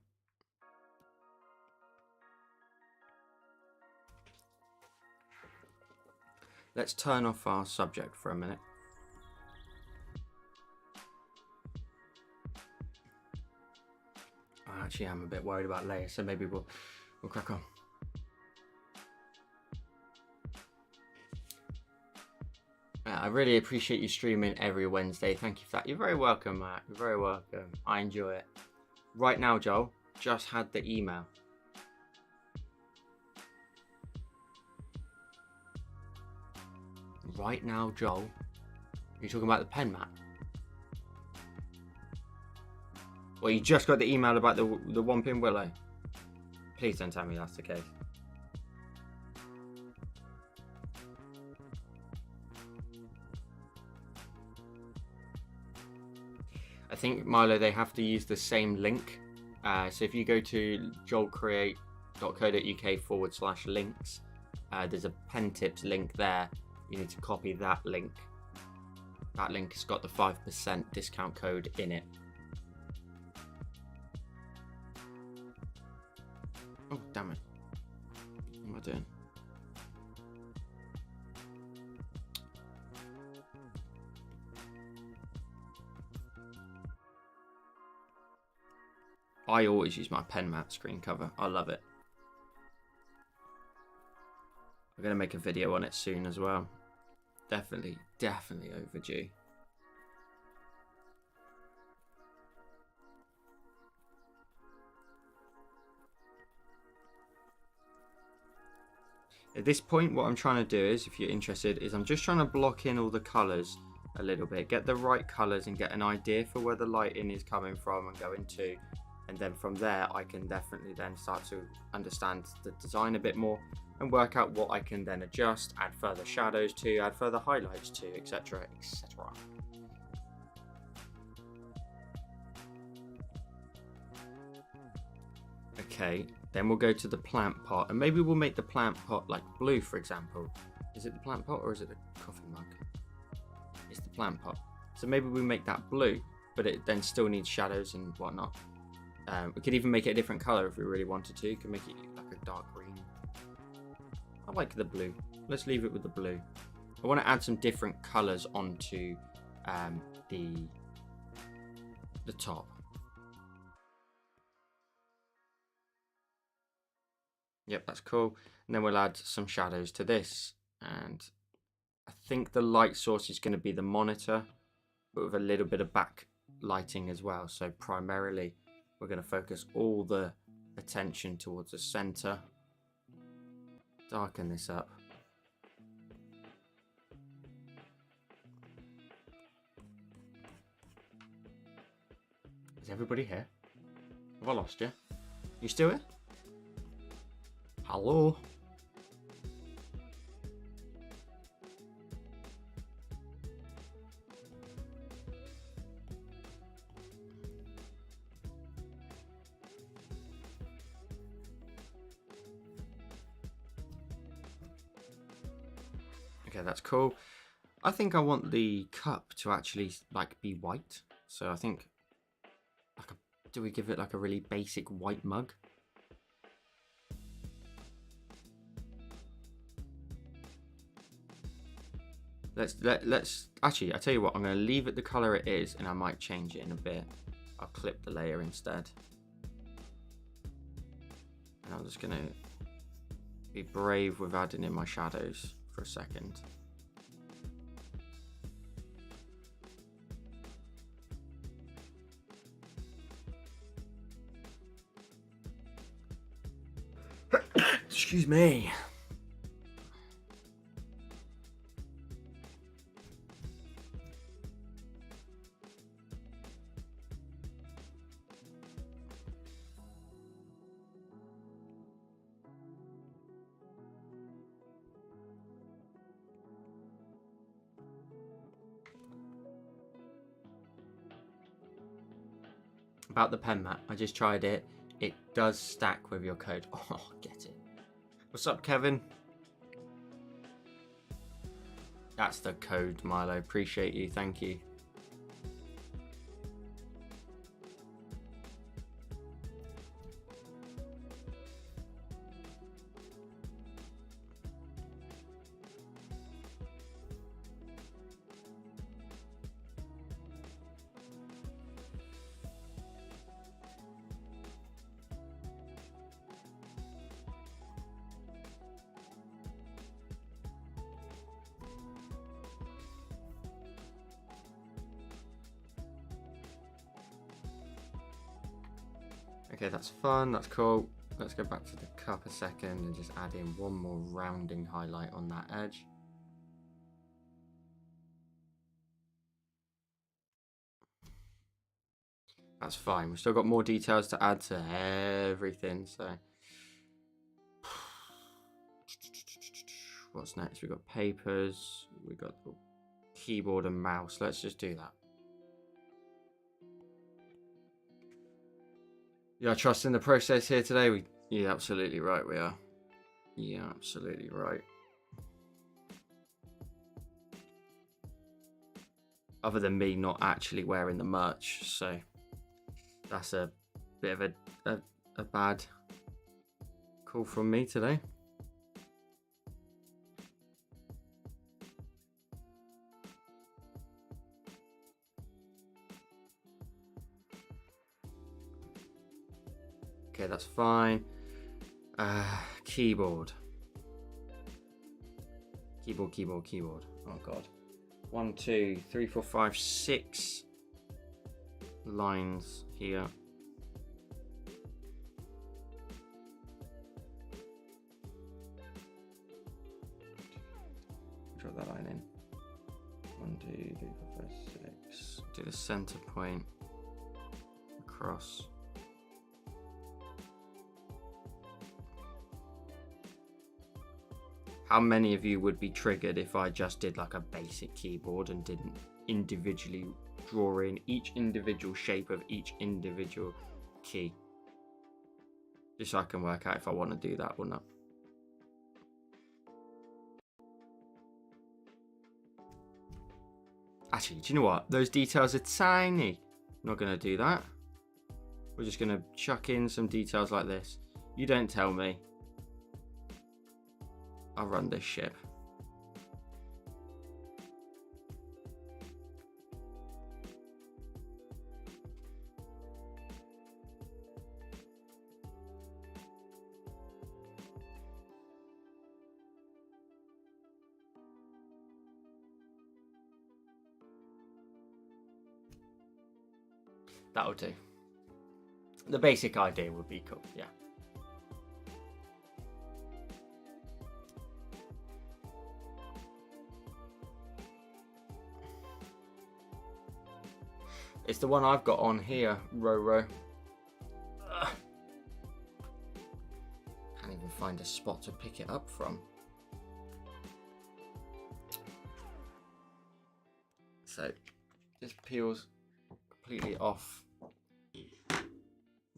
Let's turn off our subject for a minute. I actually am a bit worried about layers, so maybe we'll crack on. I really appreciate you streaming every Wednesday. Thank you for that. You're very welcome, Matt. You're very welcome. I enjoy it. Right now, Joel, just had the email. Right now, Joel, you're talking about the pen mat? Well, you just got the email about the one pin willow? Please don't tell me that's the case. I think, Milo, they have to use the same link. So if you go to joelcreate.co.uk/links, there's a pen tips link there. You need to copy that link. That link has got the 5% discount code in it. Oh, damn it. What am I doing? I always use my pen mat screen cover. I love it. I'm going to make a video on it soon as well. Definitely overdue. At this point, what I'm trying to do is, if you're interested, is I'm just trying to block in all the colours a little bit, get the right colours and get an idea for where the lighting is coming from and going to. And then from there, I can definitely then start to understand the design a bit more and work out what I can then adjust, add further shadows to, add further highlights to, etc, etc. Okay, then we'll go to the plant pot, and maybe we'll make the plant pot like blue, for example. Is it the plant pot or is it the coffee mug? It's the plant pot. So maybe we make that blue, but it then still needs shadows and whatnot. We could even make it a different color if we really wanted to. You could make it like a dark green. I like the blue. Let's leave it with the blue. I want to add some different colors onto the top. Yep, that's cool. And then we'll add some shadows to this. And I think the light source is going to be the monitor, but with a little bit of back lighting as well. So primarily, we're going to focus all the attention towards the center. Darken this up. Is everybody here? Have I lost you? You still here? Hello? Okay, that's cool. I think I want the cup to actually like be white. So I think like do we give it like a really basic white mug? Let's actually, I tell you what, I'm going to leave it the color it is, and I might change it in a bit. I'll clip the layer instead, and I'm just going to be brave with adding in my shadows for a second. Excuse me. About the pen mat, I just tried it. It does stack with your code. Oh, get it. What's up, Kevin? That's the code, Milo. Appreciate you. Thank you. Okay, that's fun, that's cool. Let's go back to the cup a second and just add in one more rounding highlight on that edge. That's fine. We've still got more details to add to everything, so. What's next? We've got papers, we've got the keyboard and mouse. Let's just do that. Yeah, trust in the process here today. You're absolutely right, we are. Yeah, absolutely right. Other than me not actually wearing the merch, so that's a bit of a bad call from me today. Okay, that's fine. Keyboard. Keyboard. Oh god. 1, 2, 3, 4, 5, 6 lines here. Drop that line in. 1, 2, 3, 4, 5, 6. Do the center point across. How many of you would be triggered if I just did like a basic keyboard and didn't individually draw in each individual shape of each individual key? Just so I can work out if I want to do that or not. Actually, do you know what? Those details are tiny. I'm not going to do that. We're just going to chuck in some details like this. You don't tell me. I'll run this ship. that'll do. The basic idea would be cool, yeah. It's the one I've got on here, Roro. Can't even find a spot to pick it up from. So, this peels completely off.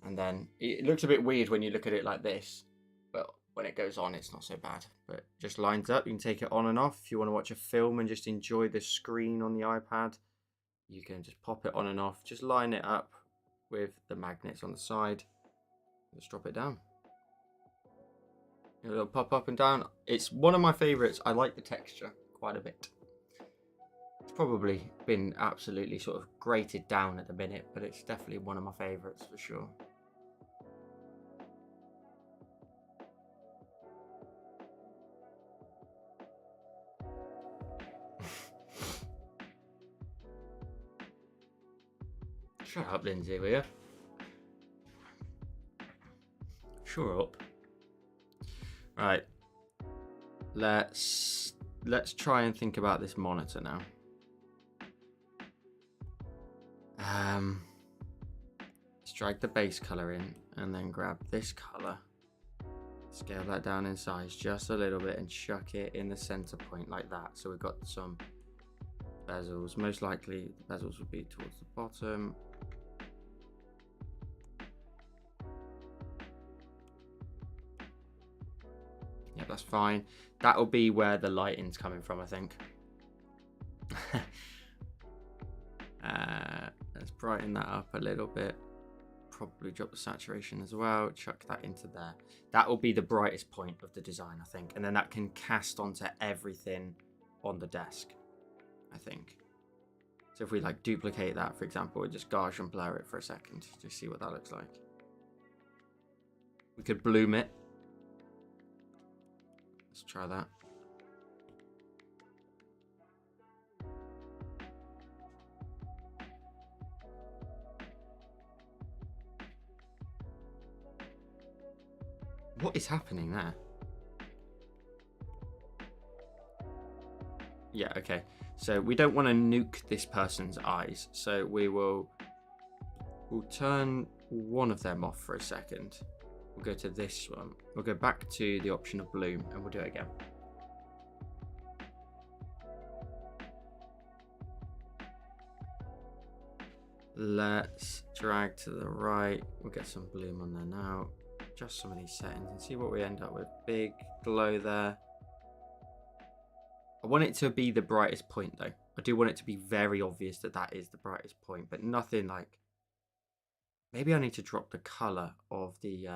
And then, it looks a bit weird when you look at it like this. But when it goes on, it's not so bad. But it just lines up. You can take it on and off. If you want to watch a film and just enjoy the screen on the iPad, you can just pop it on and off. Just line it up with the magnets on the side. Just drop it down. It'll pop up and down. It's one of my favorites. I like the texture quite a bit. It's probably been absolutely sort of grated down at the minute, but it's definitely one of my favorites for sure. Shut up, Lindsay, will you? Shut up. Right. Let's try and think about this monitor now. Let's drag the base color in and then grab this color, scale that down in size just a little bit and chuck it in the center point like that. So we've got some bezels. Most likely the bezels will be towards the bottom. Yeah, that's fine. That'll be where the lighting's coming from, I think. Let's brighten that up a little bit. Probably drop the saturation as well. Chuck that into there. That will be the brightest point of the design, I think. And then that can cast onto everything on the desk, I think. So if we like duplicate that, for example, we just Gaussian blur it for a second. Just see what that looks like. We could bloom it. Let's try that. What is happening there? Yeah, okay. So we don't want to nuke this person's eyes. So we'll turn one of them off for a second. We'll go to this one. We'll go back to the option of bloom and we'll do it again. Let's drag to the right. We'll get some bloom on there now. Adjust some of these settings and see what we end up with. Big glow there. I want it to be the brightest point though. I do want it to be very obvious that that is the brightest point, but nothing like... Maybe I need to drop the color of the...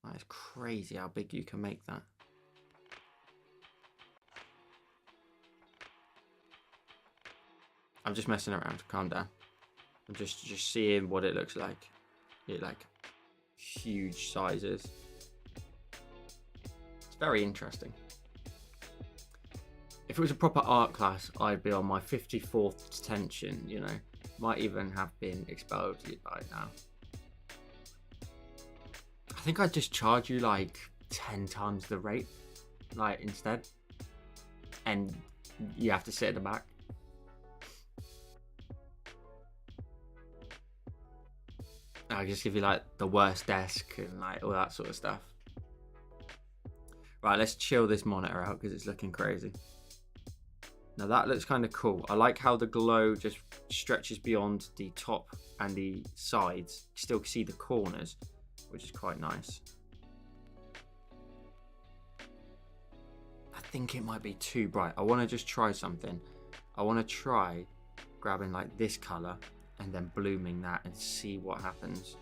That's crazy how big you can make that. I'm just messing around. Calm down. I'm just seeing what it looks like. It like huge sizes. It's very interesting. If it was a proper art class, I'd be on my 54th detention, you know. Might even have been expelled by now. I think I'd just charge you like 10 times the rate, like instead. And you have to sit at the back. I'll just give you like the worst desk and like all that sort of stuff. Right, let's chill this monitor out because it's looking crazy. Now that looks kind of cool. I like how the glow just stretches beyond the top and the sides. You still see the corners, which is quite nice. I think it might be too bright. I want to just try something. I want to try grabbing like this color and then blooming that and see what happens.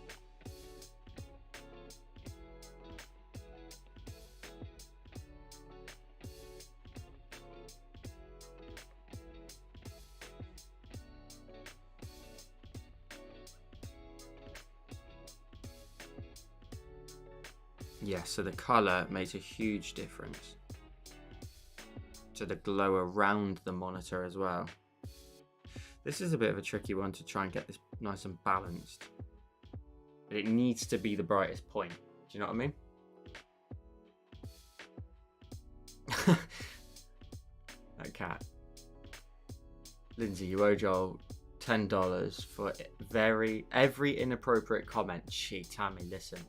Yeah, so the color makes a huge difference to the glow around the monitor as well. This is a bit of a tricky one to try and get this nice and balanced. But it needs to be the brightest point. Do you know what I mean? That cat. Lindsay, you owe Joel $10 for every inappropriate comment. Gee, Tammy, listen.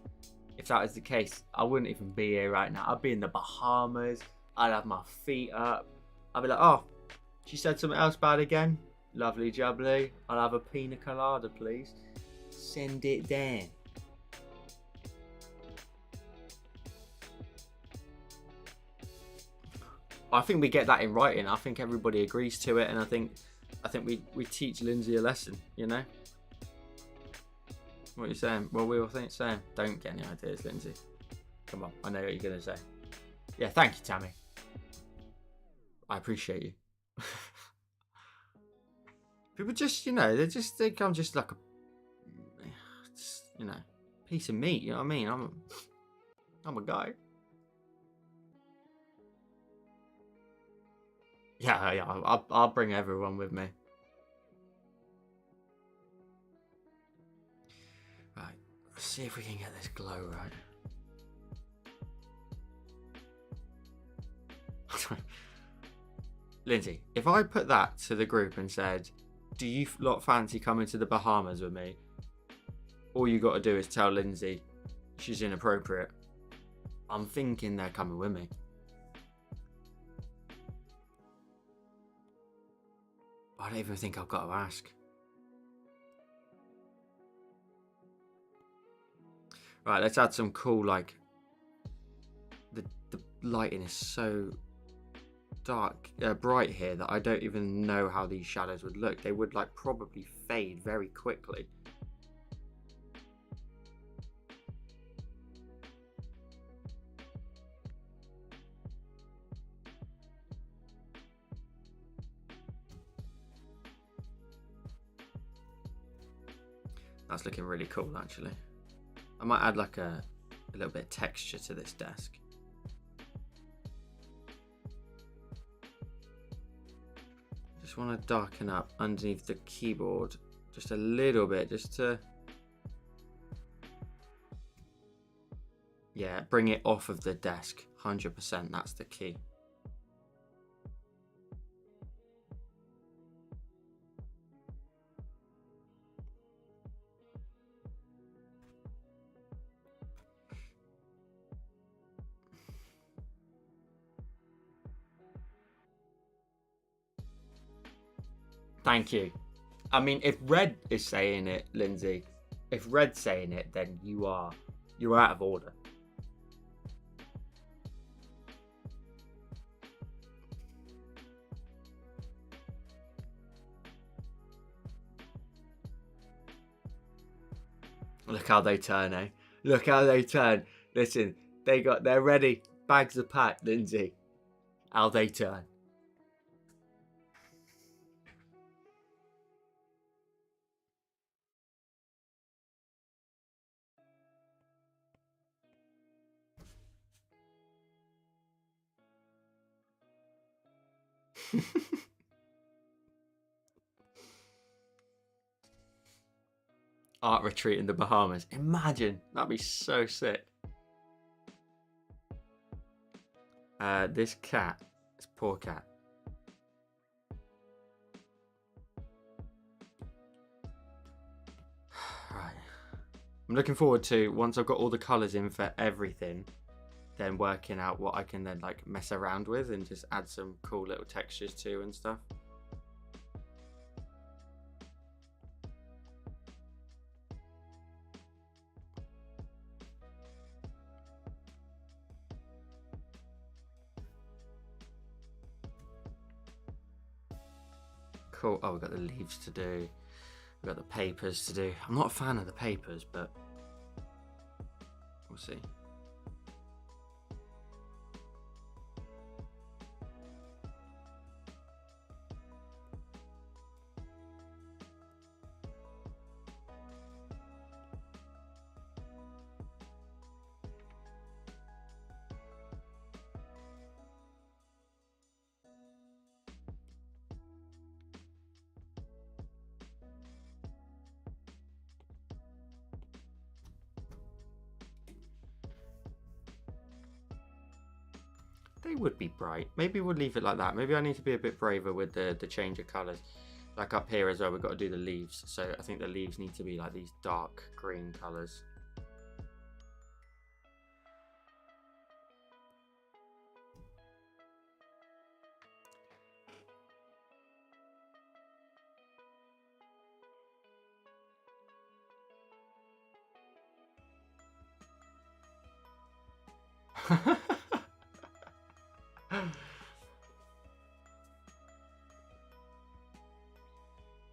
If that was the case, I wouldn't even be here right now. I'd be in the Bahamas. I'd have my feet up. I'd be like, oh, she said something else bad again. Lovely jubbly. I'll have a pina colada, please. Send it down. I think we get that in writing. I think everybody agrees to it, and I think we teach Lindsay a lesson, you know? What are you saying? Well, we all think saying, don't get any ideas, Lindsay. Come on, I know what you're going to say. Yeah, thank you, Tammy. I appreciate you. People just, you know, they think I'm just like a, you know, piece of meat, you know what I mean? I'm a guy. Yeah, I'll bring everyone with me. Right, let's see if we can get this glow right. Lindsay, if I put that to the group and said, do you lot fancy coming to the Bahamas with me? All you got to do is tell Lindsay she's inappropriate. I'm thinking they're coming with me. I don't even think I've got to ask. Right, let's add some cool, like, the lighting is so dark, bright here that I don't even know how these shadows would look. They would like probably fade very quickly. That's looking really cool, actually. I might add like a little bit of texture to this desk. Just want to darken up underneath the keyboard just a little bit, just to, yeah, bring it off of the desk. 100%, that's the key. Thank you. I mean, if Red is saying it, Lindsay, if Red's saying it, then you're out of order. Look how they turn, eh? Look how they turn. Listen, they're ready. Bags are packed, Lindsay. How they turn. Art retreat in the Bahamas. Imagine. That'd be so sick. This cat. This poor cat. Right. I'm looking forward to, once I've got all the colours in for everything, then working out what I can then like mess around with and just add some cool little textures to and stuff. Cool. Oh, we've got the leaves to do. We've got the papers to do. I'm not a fan of the papers, but we'll see. They would be bright. Maybe we'll leave it like that. Maybe I need to be a bit braver with the change of colours. Like up here as well, we've got to do the leaves. So I think the leaves need to be like these dark green colours.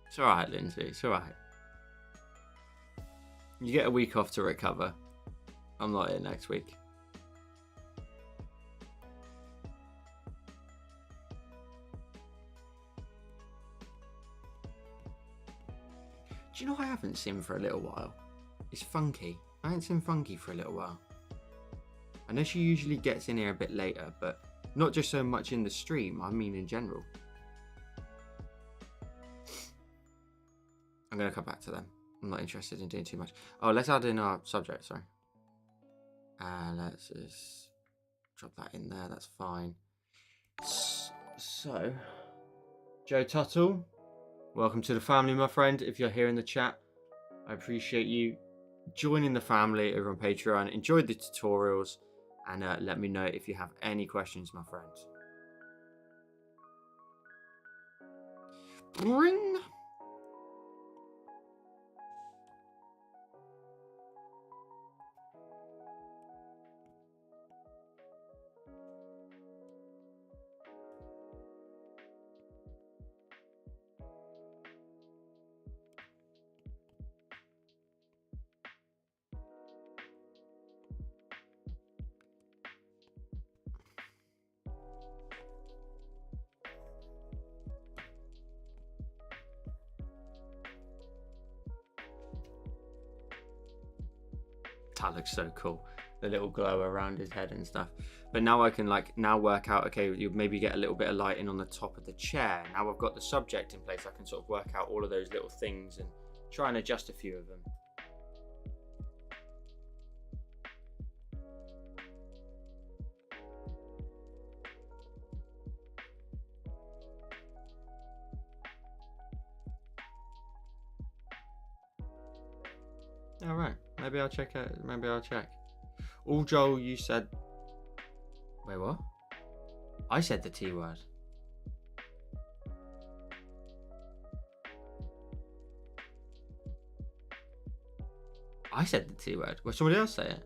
It's alright, Lindsay. It's alright. You get a week off to recover. I'm not here next week. Do you know I haven't seen for a little while? It's Funky. I haven't seen Funky for a little while. I know she usually gets in here a bit later, but not just so much in the stream, I mean in general. I'm going to come back to them. I'm not interested in doing too much. Oh, let's add in our subject, sorry. Let's just drop that in there, that's fine. So, Joe Tuttle, welcome to the family, my friend. If you're here in the chat, I appreciate you joining the family over on Patreon. Enjoyed the tutorials, and let me know if you have any questions, my friend. Bring. That looks so cool, the little glow around his head and stuff. But now I can now work out, okay, you maybe get a little bit of lighting on the top of the chair. Now I've got the subject in place, I can sort of work out all of those little things and try and adjust a few of them. All right, maybe I'll check it. Maybe I'll check. All Joel, you said. Wait, what? I said the T word. I said the T word. Will somebody else say it?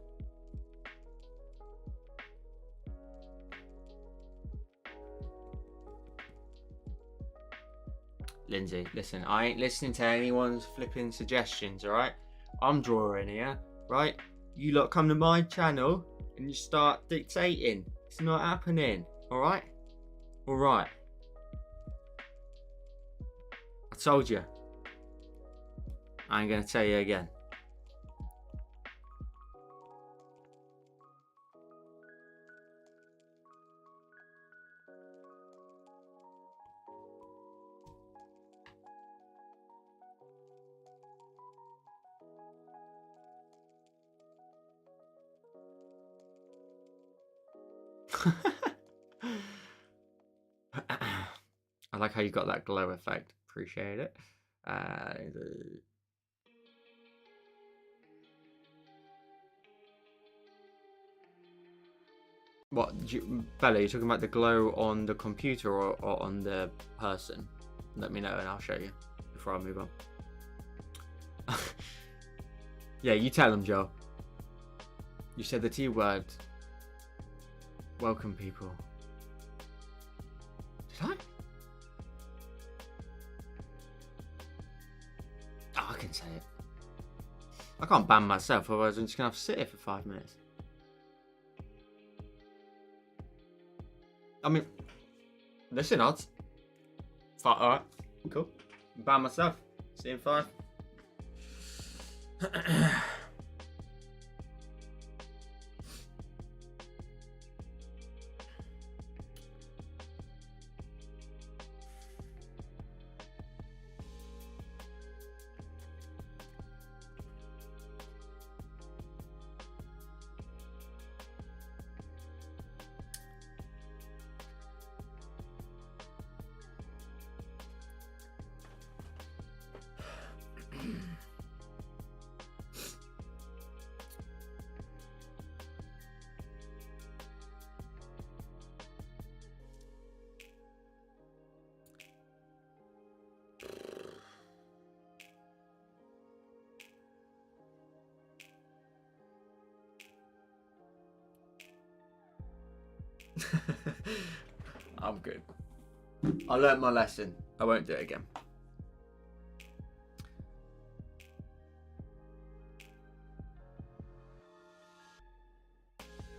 Lindsay, listen, I ain't listening to anyone's flipping suggestions, alright? I'm drawing here, right? You lot come to my channel and you start dictating. It's not happening, alright? Alright. I told you. I ain't gonna tell you again. I like how you got that glow effect. Appreciate it. What, Bella, you're talking about the glow on the computer or on the person? Let me know and I'll show you before I move on. Yeah, you tell them, Joe. You said the T word. Welcome, people. Did I? Oh, I can say it. I can't ban myself, otherwise I'm just gonna have to sit here for 5 minutes. I mean, listen, odds. Alright, cool. Ban myself. See you in 5. I'm good. I learned my lesson. I won't do it again.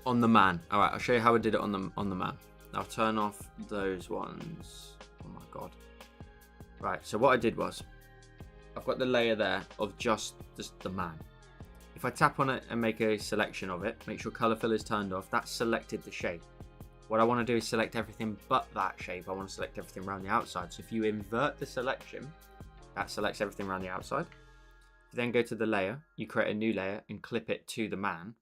On the man. All right, I'll show you how I did it on the man. I'll turn off those ones. Oh my god. Right, so what I did was, I've got the layer there of just the man. If I tap on it and make a selection of it, make sure color fill is turned off, that's selected the shape. What I want to do is select everything but that shape. I want to select everything around the outside. So if you invert the selection, that selects everything around the outside. You then go to the layer, you create a new layer and clip it to the man.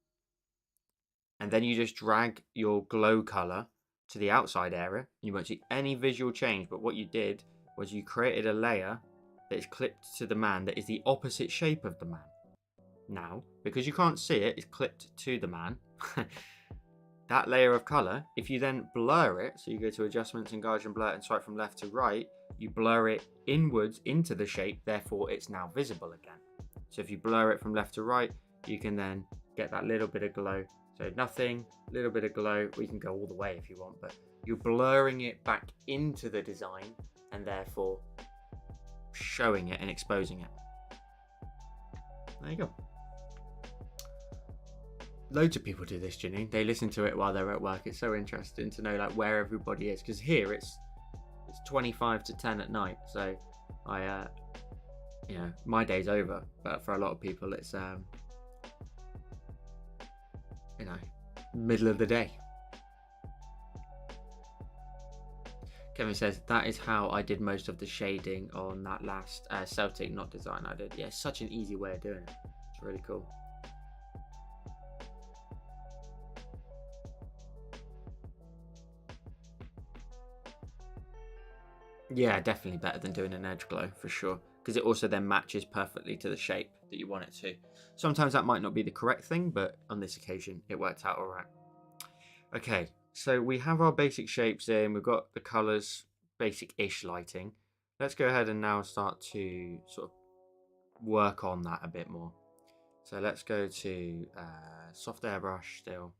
And then you just drag your glow color to the outside area. You won't see any visual change, but what you did was you created a layer that is clipped to the man that is the opposite shape of the man. Now, because you can't see it, it's clipped to the man. That layer of color, if you then blur it, so you go to adjustments and Gaussian blur and swipe from left to right, you blur it inwards into the shape, therefore it's now visible again. So if you blur it from left to right, you can then get that little bit of glow. So nothing, little bit of glow. We can go all the way if you want, but you're blurring it back into the design and therefore showing it and exposing it. There you go. Loads of people do this, Ginny. They listen to it while they're at work. It's so interesting to know like where everybody is, because here it's 25 to 10 at night. So I, you know, my day's over. But for a lot of people, it's you know, middle of the day. Kevin says that is how I did most of the shading on that last Celtic knot design I did. Yeah, such an easy way of doing it. It's really cool. Yeah, definitely better than doing an edge glow for sure, because it also then matches perfectly to the shape that you want it to. Sometimes that might not be the correct thing, but on this occasion it worked out all right. Okay, so we have our basic shapes in, we've got the colors, basic-ish lighting. Let's go ahead and now start to sort of work on that a bit more. So let's go to soft airbrush still,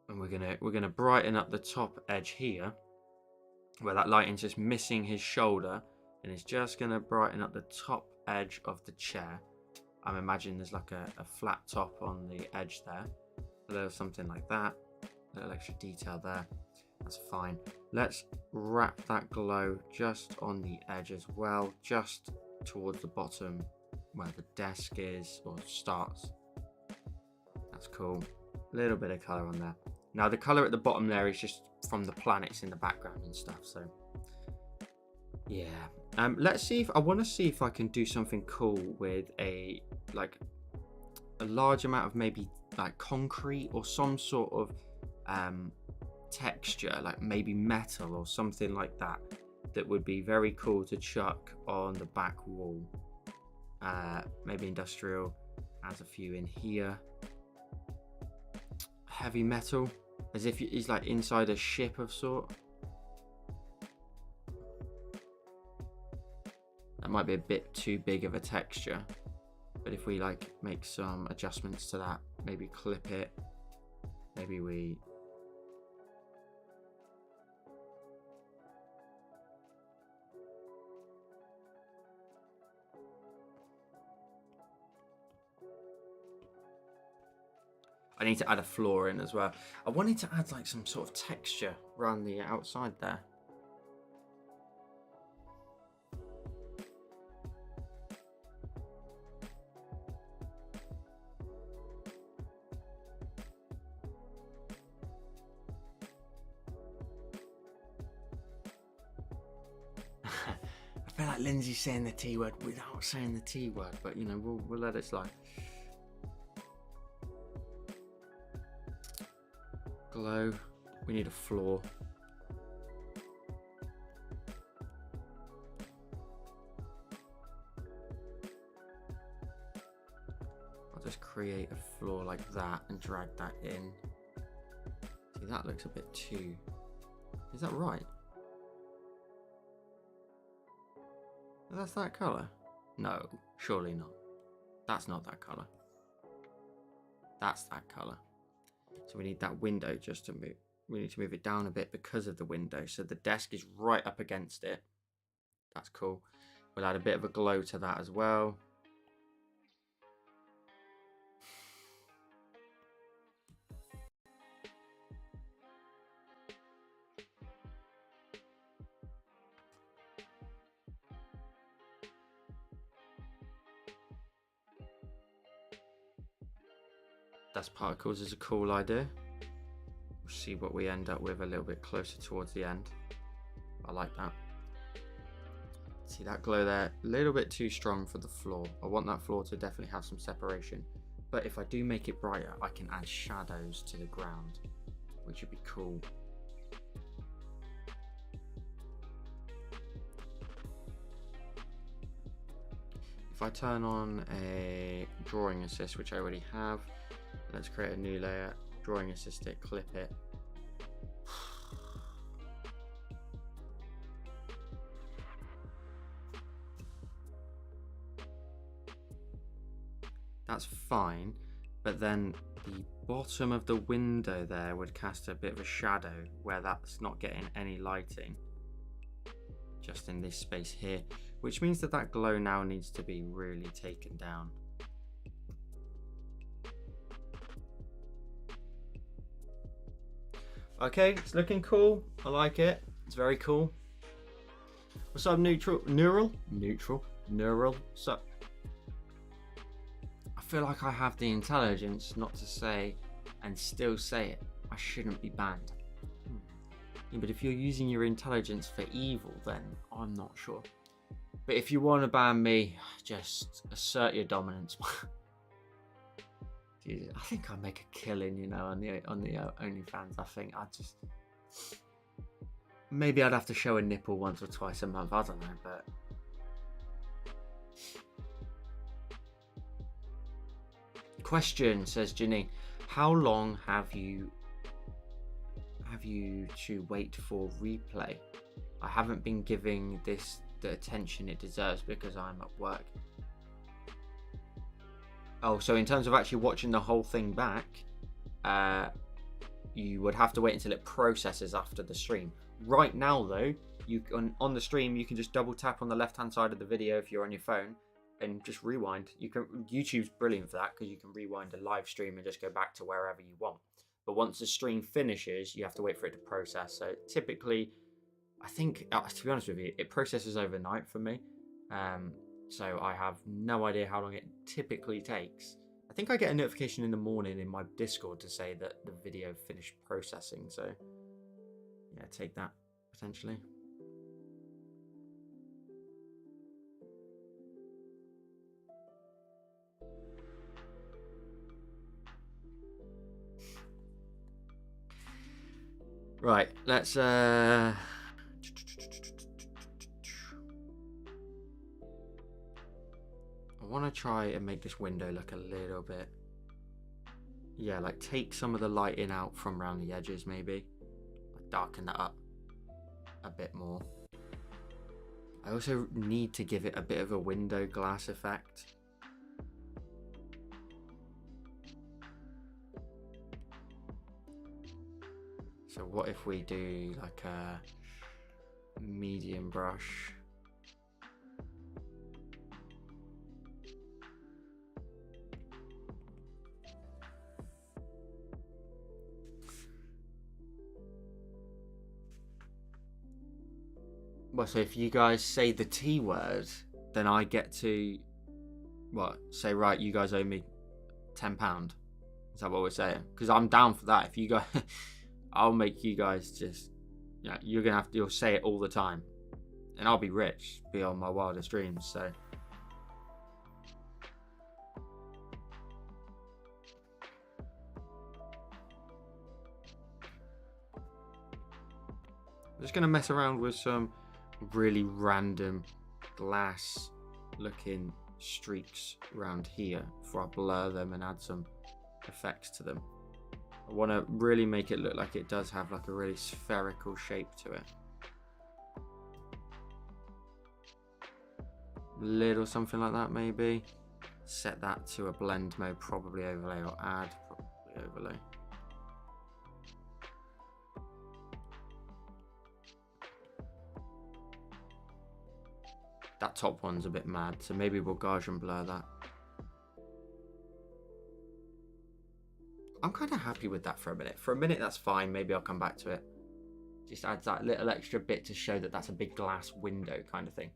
and we're gonna brighten up the top edge here, where that lighting's just missing his shoulder, and it's just going to brighten up the top edge of the chair. I'm imagining there's like a flat top on the edge there, a little something like that, a little extra detail there. That's fine. Let's wrap that glow just on the edge as well, just towards the bottom where the desk is or starts. That's cool. A little bit of color on there. Now the color at the bottom there is just from the planets in the background and stuff, so yeah. Let's see if I want to see if I can do something cool with a large amount of maybe like concrete or some sort of texture, like maybe metal or something like that, that would be very cool to chuck on the back wall. Maybe industrial has a few in here. Heavy metal, as if he's like inside a ship of sort. That might be a bit too big of a texture, but if we like make some adjustments to that, maybe clip it, maybe we I need to add a floor in as well. I wanted to add like some sort of texture around the outside there. I feel like Lindsay's saying the T word without saying the T word, but you know, we'll let it slide. Glow. We need a floor. I'll just create a floor like that and drag that in. See, that looks a bit too... Is that right? That's that colour? No, surely not. That's not that colour. That's that colour. So we need that window just to move. we need to move it down a bit because of the window. So the desk is right up against it. That's cool. We'll add a bit of a glow to that as well. Dust particles is a cool idea. We'll see what we end up with a little bit closer towards the end. I like that. See that glow there, a little bit too strong for the floor. I want that floor to definitely have some separation. But if I do make it brighter, I can add shadows to the ground, which would be cool. If I turn on a drawing assist, which I already have, let's create a new layer, drawing assist it, clip it. That's fine, but then the bottom of the window there would cast a bit of a shadow where that's not getting any lighting, just in this space here, which means that that glow now needs to be really taken down. Okay, it's looking cool. I like it. It's very cool. What's up, neural? So I feel like I have the intelligence not to say and still say it. I shouldn't be banned. Yeah, but if you're using your intelligence for evil, then I'm not sure. But if you want to ban me, just assert your dominance. Jesus, I think I make a killing, you know, on the OnlyFans. I think maybe I'd have to show a nipple once or twice a month. I don't know, but question, says Janine, how long have you to wait for replay? I haven't been giving this the attention it deserves because I'm at work. Oh, so in terms of actually watching the whole thing back, you would have to wait until it processes after the stream. Right now though, on the stream you can just double tap on the left hand side of the video if you're on your phone and just rewind. YouTube's brilliant for that because you can rewind a live stream and just go back to wherever you want. But once the stream finishes, you have to wait for it to process. So typically, I think, to be honest with you, it processes overnight for me. So I have no idea how long it typically takes. I think I get a notification in the morning in my Discord to say that the video finished processing. So yeah, take that potentially. Right, let's I want to try and make this window look a little bit, yeah, like take some of the lighting out from around the edges, maybe darken that up a bit more. I also need to give it a bit of a window glass effect. So what if we do like a medium brush? Well, so if you guys say the T word, then I get to, what, say, right, you guys owe me £10. Is that what we're saying? Because I'm down for that. If you guys, I'll make you guys just, you know, you'll say it all the time. And I'll be rich beyond my wildest dreams, so. I'm just going to mess around with some really random glass looking streaks around here before I blur them and add some effects to them. I want to really make it look like it does have like a really spherical shape to it. Little something like that maybe. Set that to a blend mode, probably overlay, or add, probably overlay. That top one's a bit mad, so maybe we'll Gaussian blur that. I'm kind of happy with that for a minute. For a minute, that's fine. Maybe I'll come back to it. Just adds that little extra bit to show that that's a big glass window kind of thing.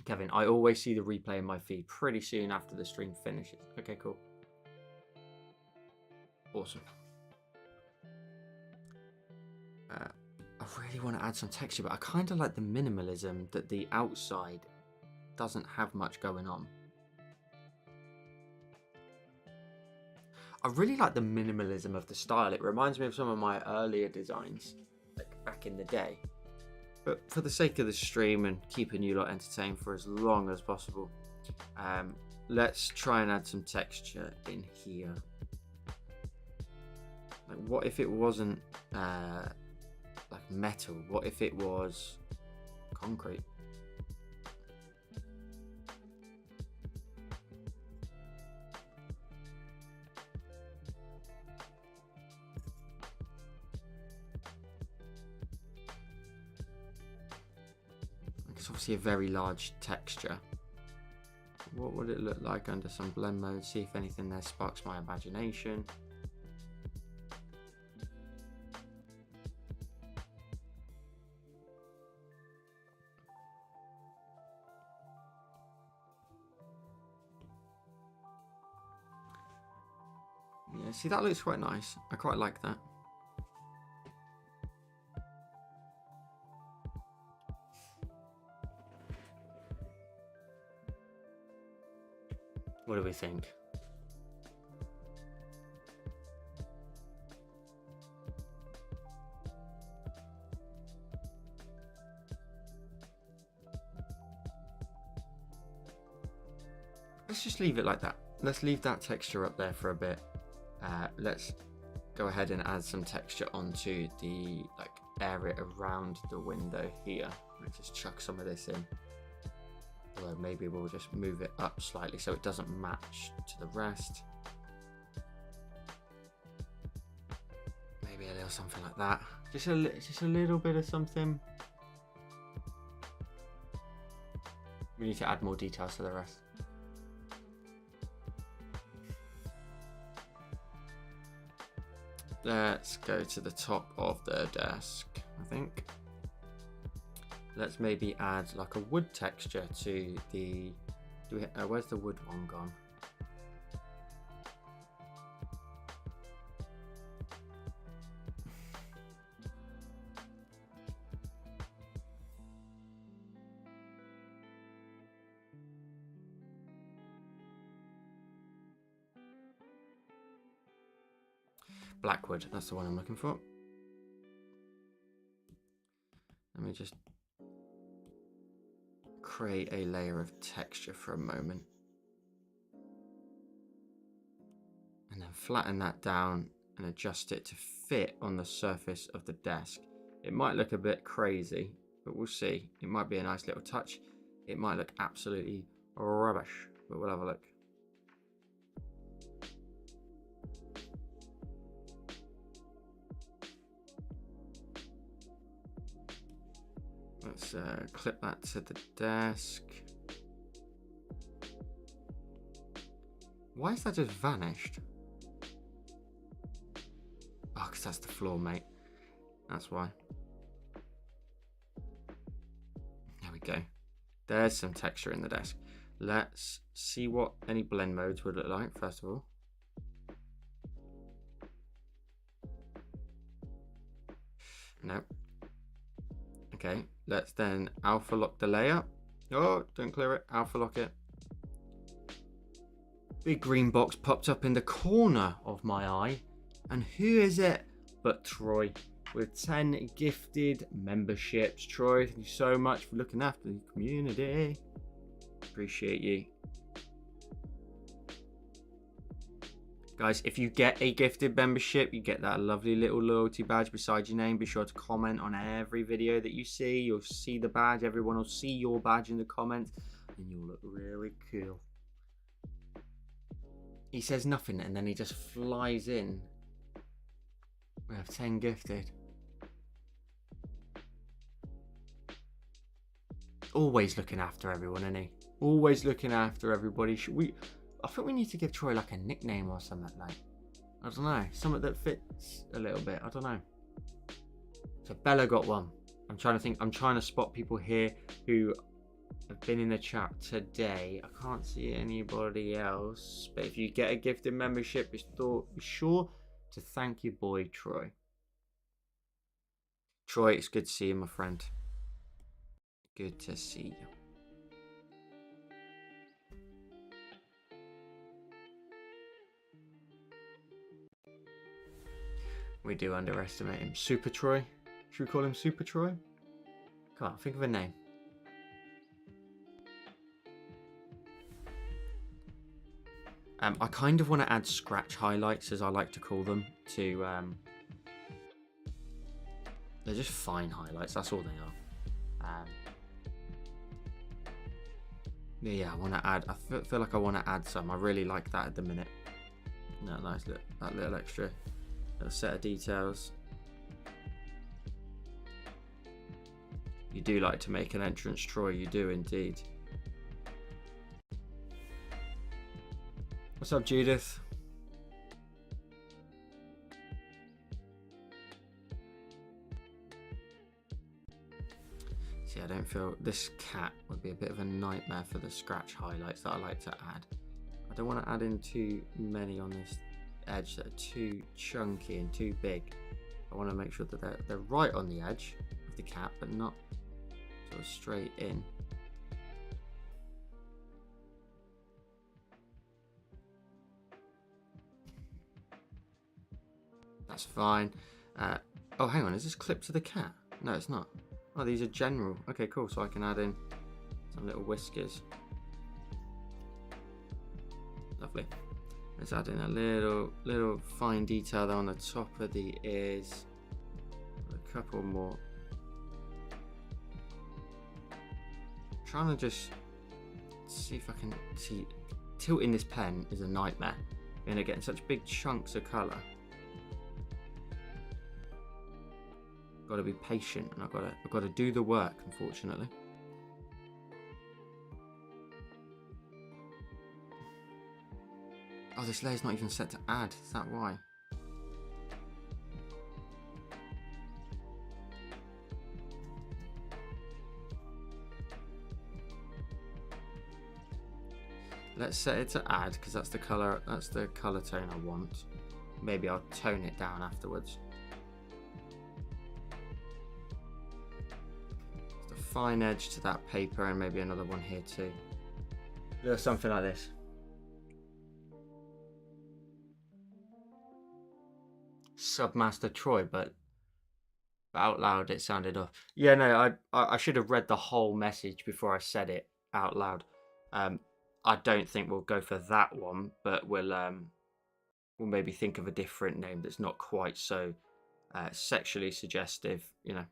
Kevin, I always see the replay in my feed pretty soon after the stream finishes. Okay, cool. Awesome. I really want to add some texture, but I kind of like the minimalism that the outside doesn't have much going on. I really like the minimalism of the style. It reminds me of some of my earlier designs, like back in the day. But for the sake of the stream and keeping you lot entertained for as long as possible, let's try and add some texture in here. Like, what if it wasn't like metal? What if it was concrete? It's obviously a very large texture. What would it look like under some blend mode? See if anything there sparks my imagination. Yeah, see, that looks quite nice. I quite like that. What do we think? Let's just leave it like that. Let's leave that texture up there for a bit. Let's go ahead and add some texture onto the area around the window here. Let's just chuck some of this in. Although maybe we'll just move it up slightly so it doesn't match to the rest. Maybe a little something like that. Just a little bit of something. We need to add more details to the rest. Let's go to the top of the desk, I think. Let's maybe add like a wood texture to the... where's the wood one gone? Blackwood, that's the one I'm looking for. Let me just create a layer of texture for a moment. And then flatten that down and adjust it to fit on the surface of the desk. It might look a bit crazy, but we'll see. It might be a nice little touch. It might look absolutely rubbish, but we'll have a look. Let's clip that to the desk. Why is that just vanished? Oh, because that's the floor, mate. That's why. There we go. There's some texture in the desk. Let's see what any blend modes would look like, first of all. No. Okay, let's then alpha lock the layer. Oh, don't clear it. Alpha lock it. Big green box popped up in the corner of my eye. And who is it but Troy with 10 gifted memberships. Troy, thank you so much for looking after the community. Appreciate you. Guys, if you get a gifted membership, you get that lovely little loyalty badge beside your name. Be sure to comment on every video that you see. You'll see the badge. Everyone will see your badge in the comments. And you'll look really cool. He says nothing and then he just flies in. We have 10 gifted. always looking after everyone, isn't he? Always looking after everybody. I think we need to give Troy like a nickname or something, like, I don't know, something that fits a little bit. I don't know. So Bella got one. I'm trying to think. I'm trying to spot people here who have been in the chat today. I can't see anybody else. But if you get a gifted membership, be sure to thank your boy Troy. Troy, it's good to see you, my friend. Good to see you. We do underestimate him. Super Troy? Should we call him Super Troy? Can't think of a name. I kind of want to add scratch highlights, as I like to call them, to they're just fine highlights, that's all they are. Yeah, I want to add, I feel like I want to add some. I really like that at the minute. No, nice that little extra little set of details. You do like to make an entrance, Troy, you do indeed. What's up, Judith? See, I don't feel this cat would be a bit of a nightmare for the scratch highlights that I like to add. I don't want to add in too many on this edge that are too chunky and too big. I want to make sure that they're right on the edge of the cat, but not sort of straight in. That's fine. Oh, hang on, is this clipped to the cat? No, it's not. Oh, these are general. Okay, cool. So I can add in some little whiskers. Lovely. Let's add in a little fine detail there on the top of the ears. A couple more. Trying to just see if I can see. Tilting this pen is a nightmare. You're getting such big chunks of colour. Got to be patient, and I've got to do the work, unfortunately. Oh, this layer's not even set to add. Is that why? Let's set it to add, because that's the color tone I want. Maybe I'll tone it down afterwards. Just a fine edge to that paper, and maybe another one here too. Or something like this. Submaster Troy, but out loud it sounded off. Yeah, no, I should have read the whole message before I said it out loud. I don't think we'll go for that one, but we'll maybe think of a different name that's not quite so sexually suggestive, you know.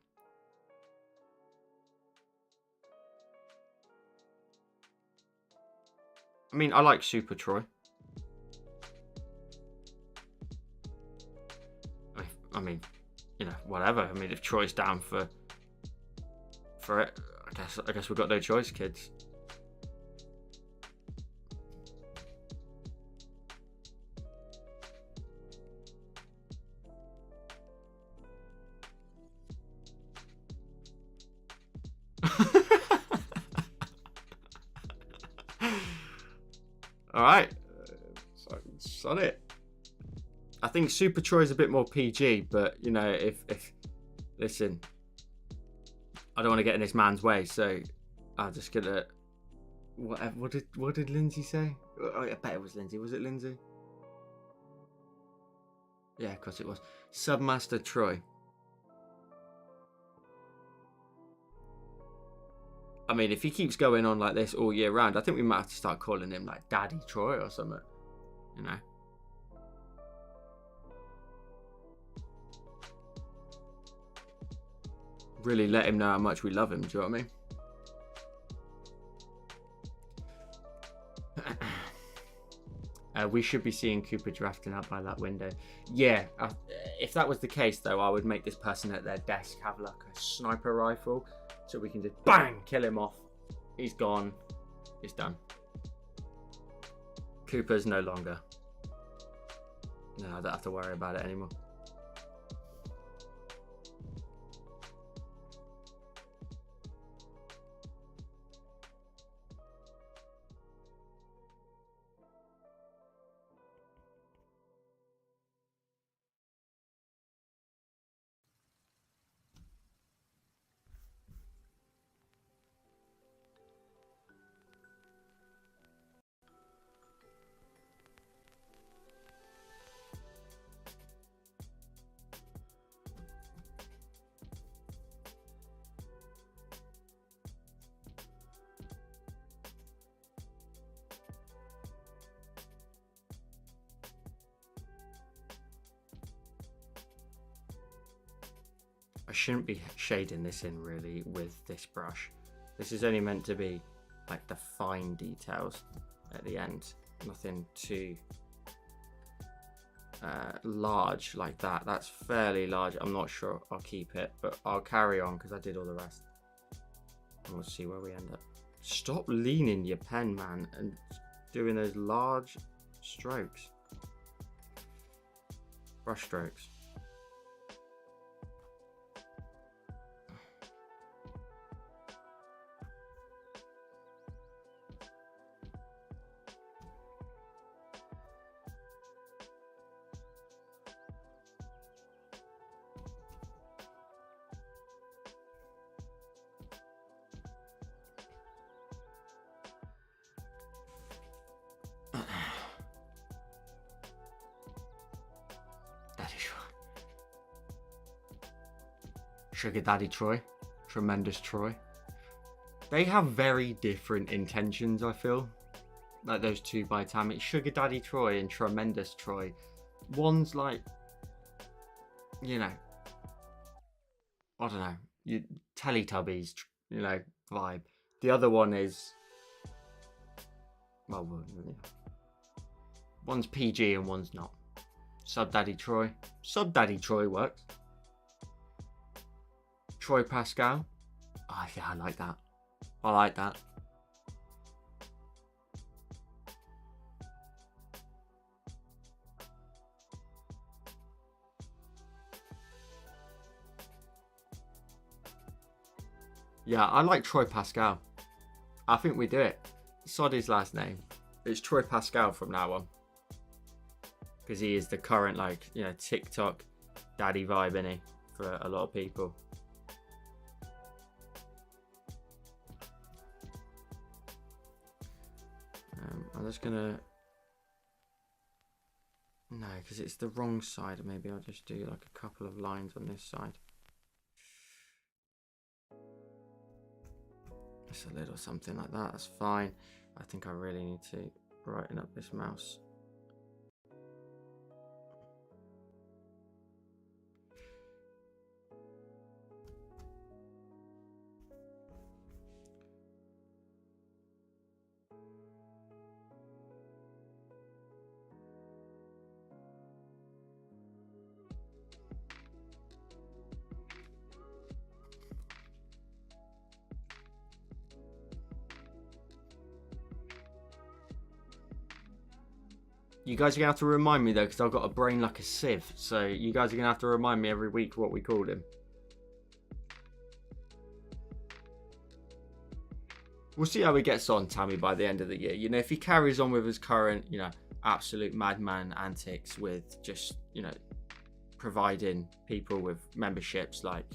I mean, I like Super Troy. I mean, you know, whatever. I mean, if Troy's down for it, I guess we've got no choice, kids. All right, so on it. I think Super Troy is a bit more PG, but you know, if listen, I don't want to get in this man's way, so I'm just gonna. What did Lindsay say? Oh, I bet it was Lindsay. Was it Lindsay? Yeah, of course it was. Submaster Troy. I mean, if he keeps going on like this all year round, I think we might have to start calling him like Daddy Troy or something. You know. Really let him know how much we love him, do you know what I mean? We should be seeing Cooper drafting out by that window. Yeah, if that was the case though, I would make this person at their desk have like a sniper rifle so we can just bang, kill him off He's gone. It's done. Cooper's no longer. No, I don't have to worry about it anymore. I shouldn't be shading this in really with this brush. This is only meant to be like the fine details at the end. Nothing too large like that. That's fairly large. I'm not sure I'll keep it, but I'll carry on because I did all the rest. And we'll see where we end up. Stop leaning your pen, man, and doing those large strokes. Brush strokes. Sugar Daddy Troy, Tremendous Troy. They have very different intentions, I feel. Like those two by the time it's Sugar Daddy Troy and Tremendous Troy. One's like, you know, I don't know, Teletubbies, you know, vibe. The other one is, well, yeah. One's PG and one's not. Sub Daddy Troy. Sub Daddy Troy works. Troy Pascal. Oh, yeah, I like that. I like that. Yeah, I like Troy Pascal. I think we do it. Sod his last name. It's Troy Pascal from now on. Because he is the current, like, you know, TikTok daddy vibe, innit? For a lot of people. I'm just gonna, no, because it's the wrong side. Maybe I'll just do like a couple of lines on this side. Just a little something like that. That's fine. I think I really need to brighten up this mouse. You guys are going to have to remind me though, because I've got a brain like a sieve. So you guys are going to have to remind me every week what we called him. We'll see how he gets on, Tammy, by the end of the year. You know, if he carries on with his current, you know, absolute madman antics with just, you know, providing people with memberships like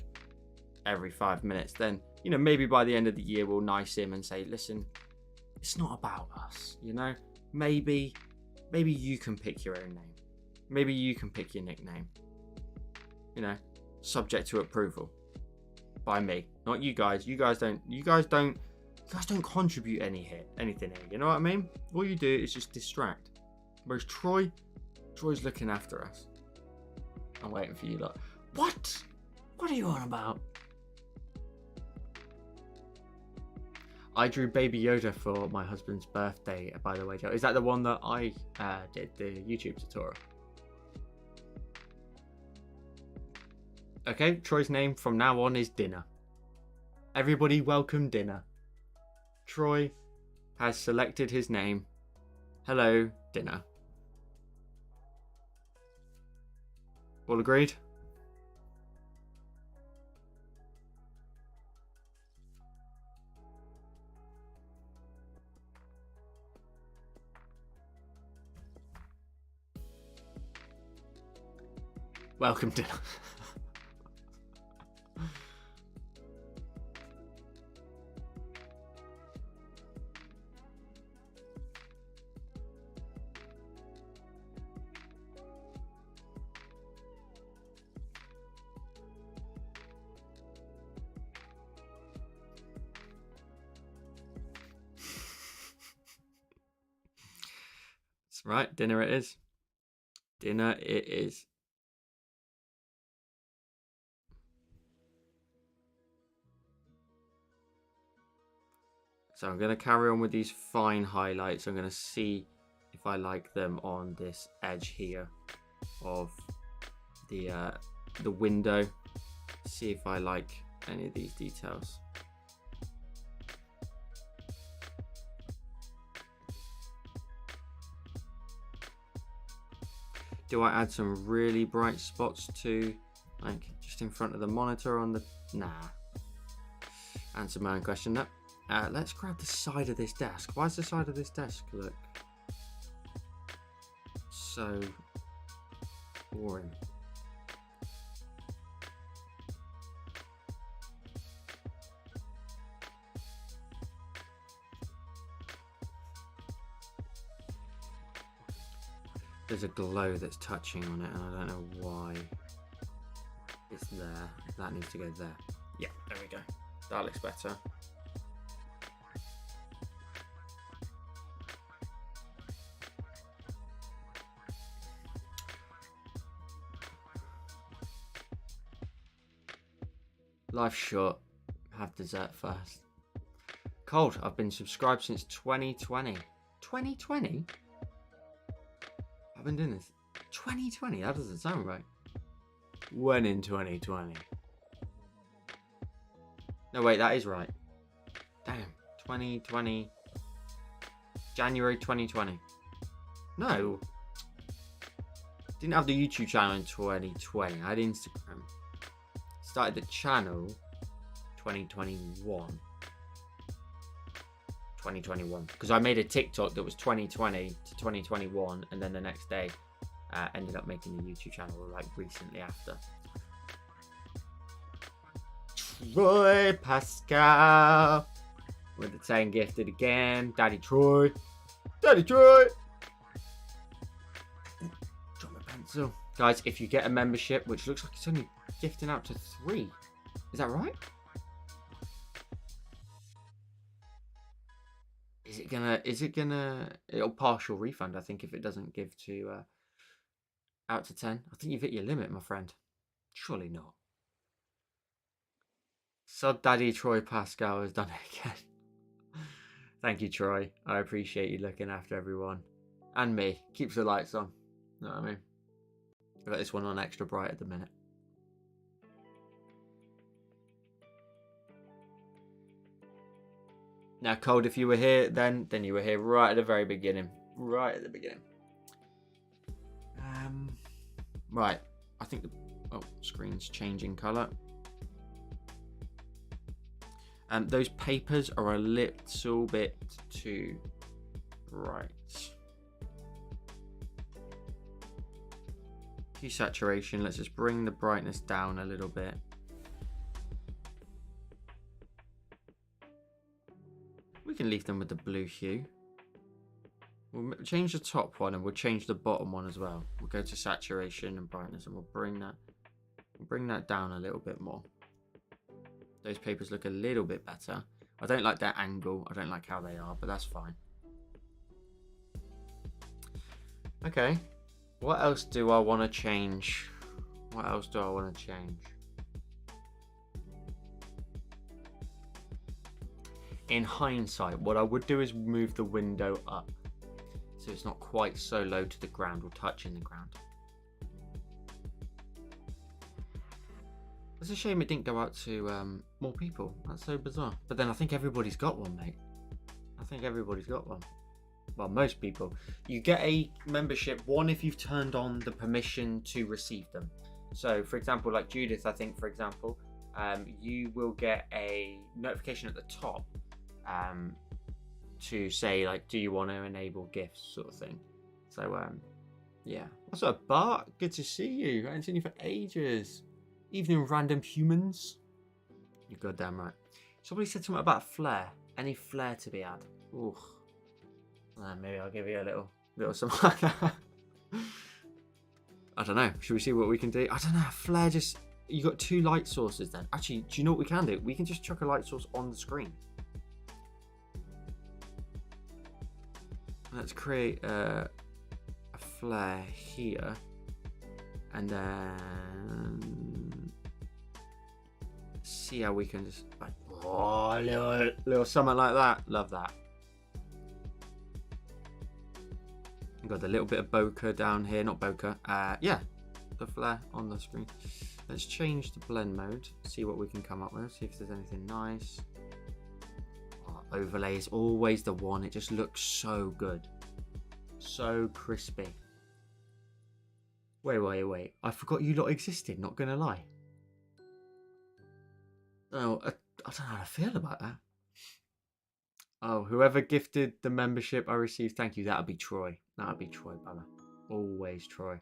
every 5 minutes, then, you know, maybe by the end of the year we'll nice him and say, listen, it's not about us, you know? Maybe you can pick your own name. Maybe you can pick your nickname. You know, subject to approval by me, not you guys. You guys don't contribute anything here. You know what I mean? All you do is just distract. Whereas Troy's looking after us. I'm waiting for you, like, what? What are you on about? I drew Baby Yoda for my husband's birthday, by the way, Joe. Is that the one that I did, the YouTube tutorial? Okay, Troy's name from now on is Dinner. Everybody welcome Dinner. Troy has selected his name. Hello, dinner. All agreed? Welcome, dinner. That's right, dinner it is. Dinner it is. So I'm going to carry on with these fine highlights. I'm going to see if I like them on this edge here of the window. See if I like any of these details. Do I add some really bright spots to, like, just in front of the monitor on the... Nah. Answer my own question there. Let's grab the side of this desk. Why does the side of this desk look so boring? There's a glow that's touching on it and I don't know why it's there. That needs to go there. Yeah, there we go. That looks better. Life's short. Have dessert first. Cold. I've been subscribed since 2020. 2020? I've been doing this. 2020? That doesn't sound right. When in 2020? No, wait, that is right. Damn. 2020. January 2020. No. Didn't have the YouTube channel in 2020. I had Instagram. Started the channel 2021. 2021. Because I made a TikTok that was 2020 to 2021. And then the next day, ended up making the YouTube channel like recently after. Troy Pascal with the 10 gifted again. Daddy Troy. Daddy Troy. Drop my pencil. Guys, if you get a membership, which looks like it's only gifting out to 3. Is that right? Is it gonna, it'll partial refund, I think, if it doesn't give to, out to 10. I think you've hit your limit, my friend. Surely not. Sub Daddy Troy Pascal has done it again. Thank you, Troy. I appreciate you looking after everyone. And me. Keeps the lights on. You know what I mean? I've got this one on extra bright at the minute. Now, Cold, if you were here then you were here right at the very beginning. Right at the beginning. Right. I think the screen's changing colour. Those papers are a little bit too bright. Hue saturation. Let's just bring the brightness down a little bit. We can leave them with the blue hue. We'll change the top one and we'll change the bottom one as well. We'll go to saturation and brightness and we'll bring that down a little bit more. Those papers look a little bit better. I don't like their angle. I don't like how they are, but that's fine. Okay. What else do I want to change? What else do I want to change? In hindsight, what I would do is move the window up so it's not quite so low to the ground or touching the ground. It's a shame it didn't go out to more people. That's so bizarre. But then I think everybody's got one, mate. I think everybody's got one. Well, most people. You get a membership, one, if you've turned on the permission to receive them. So, for example, like Judith, I think, for example, you will get a notification at the top to say, like, do you want to enable gifts, sort of thing. So, yeah. What's up, Bart? Good to see you. I haven't seen you for ages. Evening, random humans. You're goddamn right. Somebody said something about flair. Any flair to be had? Ooh. Maybe I'll give you a little something like that. I don't know. Should we see what we can do? I don't know. Flair just... You got 2 light sources then. Actually, do you know what we can do? We can just chuck a light source on the screen. Let's create a flare here. And then... see how we can just... like, oh, little something like that. Love that. Got a little bit of bokeh down here, not bokeh. Yeah, the flare on the screen. Let's change the blend mode, see what we can come up with, see if there's anything nice. Oh, overlay is always the one. It just looks so good, so crispy. Wait. I forgot you lot existed. Not gonna lie. Oh, I don't know how to feel about that. Oh, whoever gifted the membership I received, thank you. That'll be Troy. That'll be Troy, brother. Always Troy.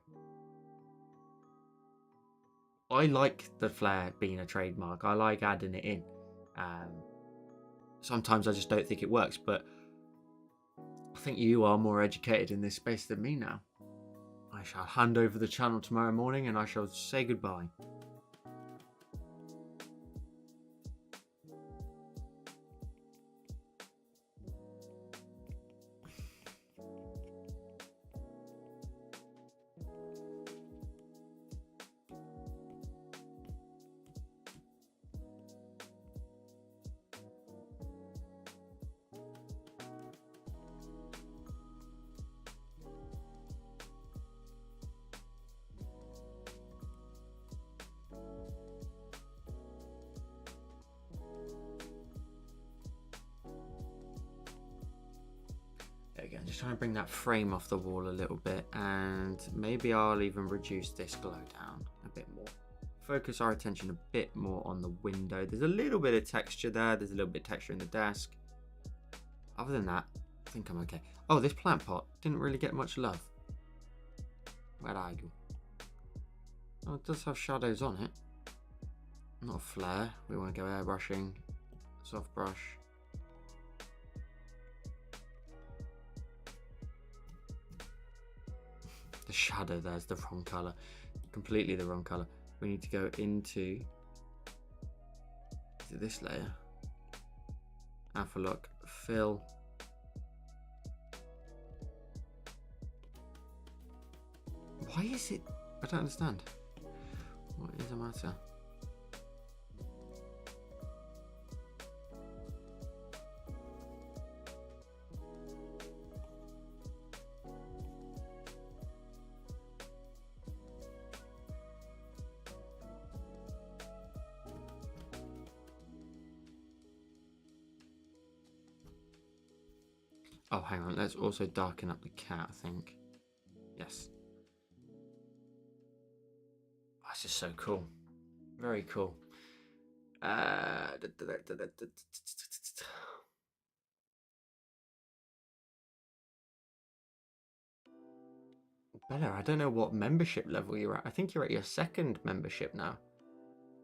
I like the flair being a trademark. I like adding it in. Sometimes I just don't think it works, but I think you are more educated in this space than me now. I shall hand over the channel tomorrow morning and I shall say goodbye. Again, just trying to bring that frame off the wall a little bit, and maybe I'll even reduce this glow down a bit more. Focus our attention a bit more on the window. There's a little bit of texture there. There's a little bit of texture in the desk. Other than that, I think I'm okay. Oh, this plant pot didn't really get much love. Where are you? Oh, it does have shadows on it. Not a flare. We want to go airbrushing, soft brush. The shadow there's the wrong colour. Completely the wrong colour. We need to go into this layer. Have a look. Fill. Why is it? I don't understand. What is the matter? Oh, hang on. Let's also darken up the cat, I think. Yes. Oh, this is so cool. Very cool. Bella, I don't know what membership level you're at. I think you're at your 2nd membership now.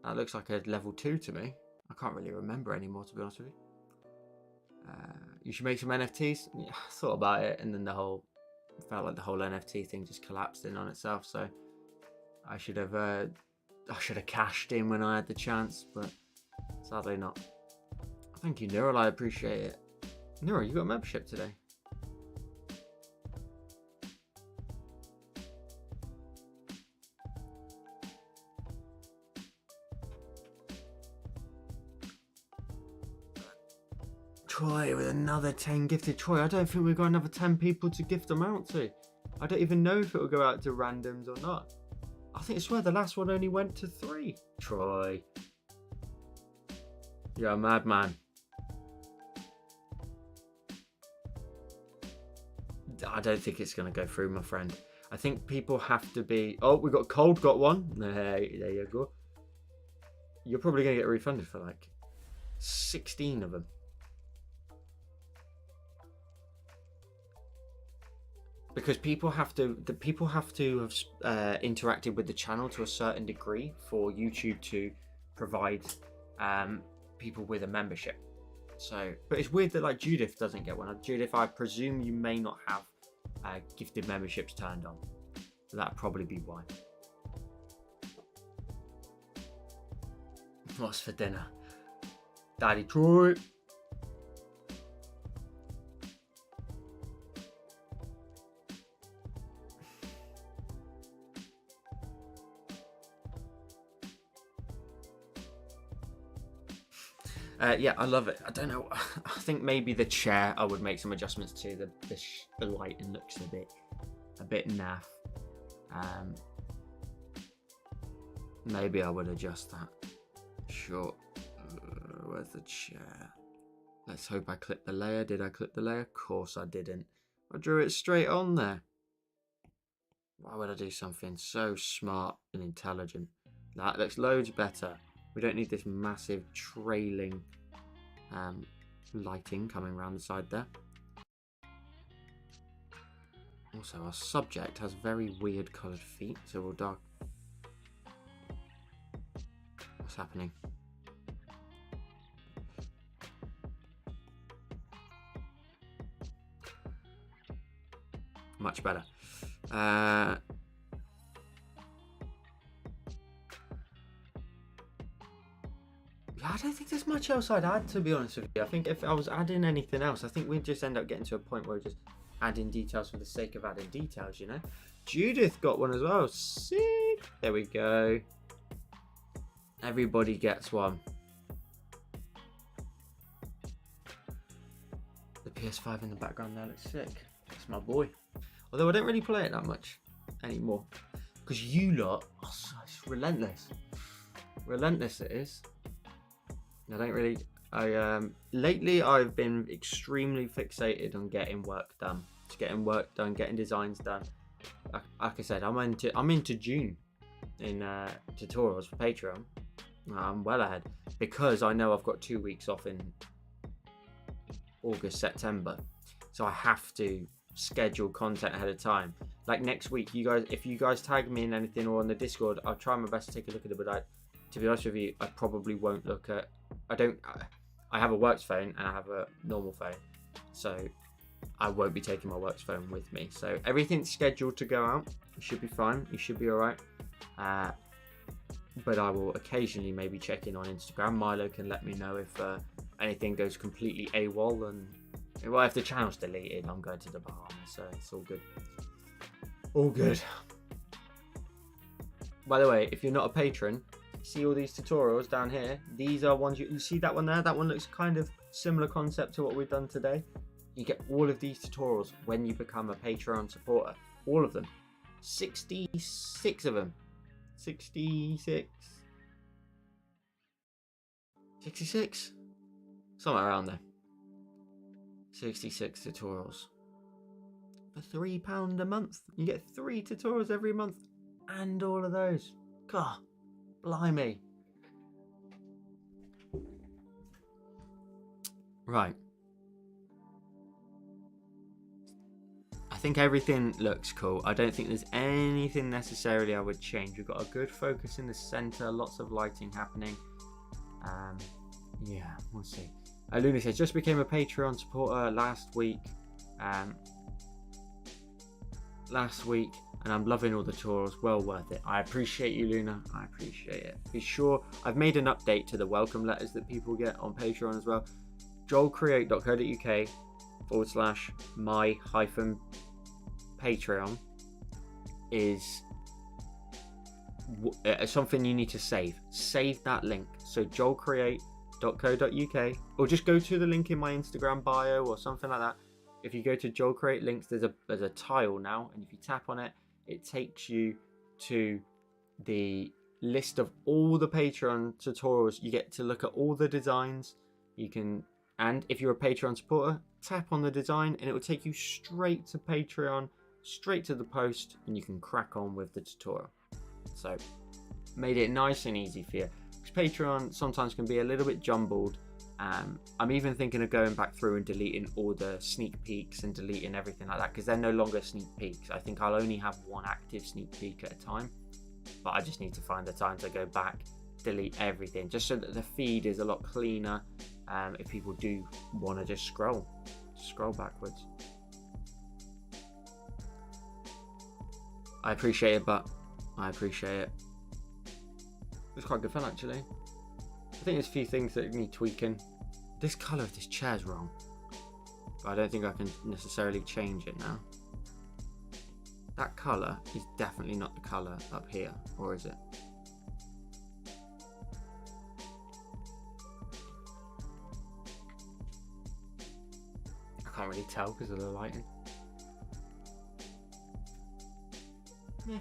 That looks like a level 2 to me. I can't really remember anymore, to be honest with you. You should make some NFTs. Yeah, I thought about it, and then felt like the whole NFT thing just collapsed in on itself. So I should have cashed in when I had the chance, but sadly not. Thank you, Neural. I appreciate it. Neural, you got a membership today. Troy with another 10 gifted. Troy, I don't think we've got another 10 people to gift them out to. I don't even know if it will go out to randoms or not. I swear the last one only went to 3. Troy. You're a madman. I don't think it's going to go through, my friend. I think people have to be... Oh, we got Cold, got one. Hey, there you go. You're probably going to get refunded for like 16 of them. Because people have to have interacted with the channel to a certain degree for YouTube to provide people with a membership. So, but it's weird that like Judith doesn't get one. Judith, I presume you may not have gifted memberships turned on. So that'd probably be why. What's for dinner? Daddy Troy. Yeah, I love it. I don't know. I think maybe the chair I would make some adjustments to. The lighting looks a bit naff. Maybe I would adjust that. Sure. Where's the chair? Let's hope I clipped the layer. Did I clip the layer? Of course I didn't. I drew it straight on there. Why would I do something so smart and intelligent? That looks loads better. We don't need this massive trailing lighting coming around the side there. Also, our subject has very weird coloured feet, so we'll dark. What's happening? Much better. I don't think there's much else I'd add, to be honest with you. I think if I was adding anything else, I think we'd just end up getting to a point where we're just adding details for the sake of adding details, you know? Judith got one as well. Sick. There we go. Everybody gets one. The PS5 in the background there looks sick. That's my boy. Although I don't really play it that much anymore. Because you lot, it's relentless. Relentless it is. I don't really. Lately I've been extremely fixated on getting work done. Just getting work done, getting designs done. Like I said, I'm into June in tutorials for Patreon. I'm well ahead because I know I've got 2 weeks off in August, September, so I have to schedule content ahead of time. Like next week, you guys, if you guys tag me in anything or on the Discord, I'll try my best to take a look at it. But to be honest with you, I probably won't look at. I have a works phone and I have a normal phone, so I won't be taking my works phone with me. So everything's scheduled to go out. You should be fine. You should be all right. But I will occasionally maybe check in on Instagram. Milo can let me know if anything goes completely AWOL, and well, if the channel's deleted, I'm going to the Bahamas, so it's all good. All good. By the way, if you're not a patron, see all these tutorials down here. These are ones you see that one there. That one looks kind of similar concept to what we've done today. You get all of these tutorials when you become a Patreon supporter. All of them. 66 of them. 66. 66? Somewhere around there. 66 tutorials. For £3 a month. You get 3 tutorials every month. And all of those. God. Blimey. Right. I think everything looks cool. I don't think there's anything necessarily I would change. We've got a good focus in the center, lots of lighting happening. Yeah, we'll see. Luna says, just became a Patreon supporter last week. And I'm loving all the tutorials. Well worth it. I appreciate you, Luna. I appreciate it. Be sure, I've made an update to the welcome letters that people get on Patreon as well. joelcreate.co.uk/my-Patreon is something you need to save. Save that link. So joelcreate.co.uk, or just go to the link in my Instagram bio or something like that. If you go to Joel Create links, there's a tile now, and if you tap on it, it takes you to the list of all the Patreon tutorials. You get to look at all the designs. You can, and if you're a Patreon supporter, tap on the design, and it will take you straight to Patreon, straight to the post, and you can crack on with the tutorial. So made it nice and easy for you, because Patreon sometimes can be a little bit jumbled. I'm even thinking of going back through and deleting all the sneak peeks and deleting everything like that, because they're no longer sneak peeks. I think I'll only have one active sneak peek at a time, but I just need to find the time to go back, delete everything, just so that the feed is a lot cleaner. If people do want to just scroll backwards. I appreciate it, but I appreciate it. It's quite good fun, actually. I think there's a few things that need tweaking. This colour of this chair is wrong, but I don't think I can necessarily change it now. That colour is definitely not the colour up here, or is it? I can't really tell because of the lighting. Yeah.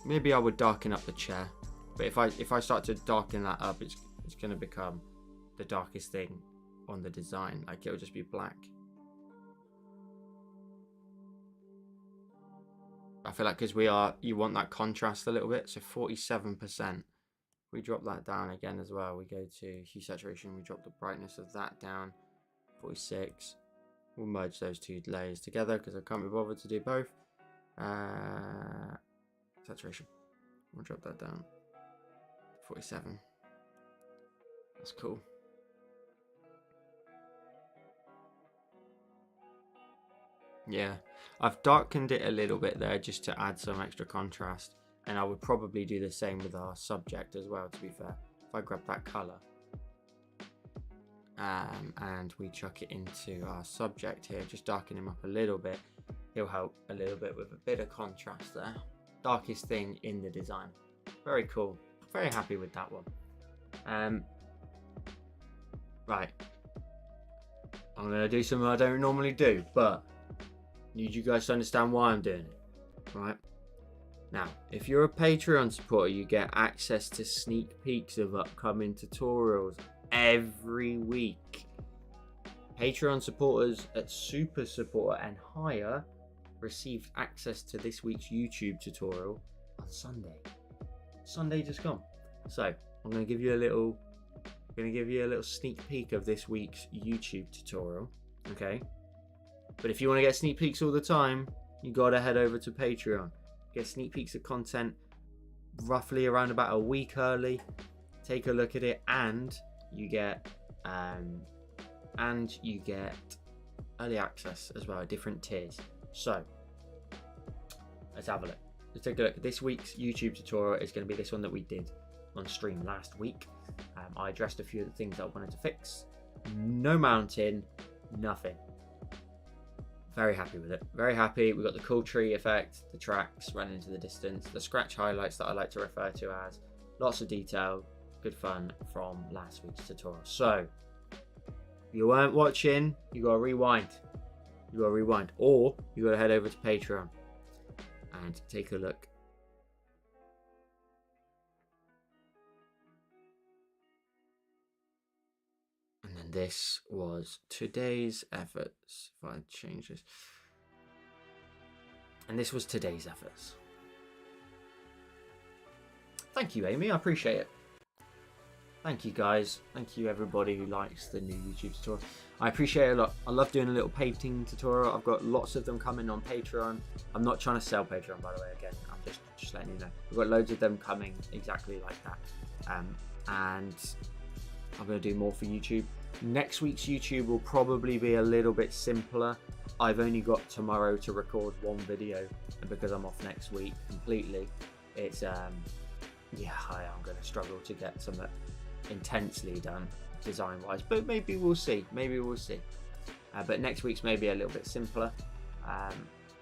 Maybe I would darken up the chair, but if I start to darken that up, it's going to become the darkest thing on the design. Like, it'll just be black. I feel like because you want that contrast a little bit. So 47%. We drop that down again as well. We go to hue saturation. We drop the brightness of that down. 46. We'll merge those two layers together because I can't be bothered to do both. Saturation. We'll drop that down. 47. That's cool. Yeah, I've darkened it a little bit there just to add some extra contrast, and I would probably do the same with our subject as well, to be fair. If I grab that colour and we chuck it into our subject here, just darken him up a little bit, he'll help a little bit with a bit of contrast there. Darkest thing in the design. Very cool. Very happy with that one. Right, I'm going to do something I don't normally do, but need you guys to understand why I'm doing it. Right, now, if you're a Patreon supporter, you get access to sneak peeks of upcoming tutorials every week. Patreon supporters at Super Supporter and higher received access to this week's YouTube tutorial on Sunday just gone. So I'm going to give you a little sneak peek of this week's YouTube tutorial, okay? But if you want to get sneak peeks all the time, you got to head over to Patreon. Get sneak peeks of content roughly around about a week early. Take a look at it, and you get early access as well, different tiers. So let's have a look. Let's take a look. This week's YouTube tutorial is going to be this one that we did on stream last week. I addressed a few of the things that I wanted to fix. No mounting, nothing. Very happy with it. Very happy. We've got the cool tree effect, the tracks running into the distance, the scratch highlights that I like to refer to as. Lots of detail, good fun from last week's tutorial. So, if you weren't watching, you got to rewind. Or you got to head over to Patreon and take a look. And then this was today's efforts. If I change this. And this was today's efforts. Thank you, Amy. I appreciate it. Thank you, guys. Thank you, everybody who likes the new YouTube tutorial. I appreciate it a lot. I love doing a little painting tutorial. I've got lots of them coming on Patreon. I'm not trying to sell Patreon, by the way, again. I'm just letting you know. We've got loads of them coming exactly like that. And I'm going to do more for YouTube. Next week's YouTube will probably be a little bit simpler. I've only got tomorrow to record one video, and because I'm off next week completely, it's I'm going to struggle to get some intensely done design wise, but maybe we'll see. But next week's maybe a little bit simpler,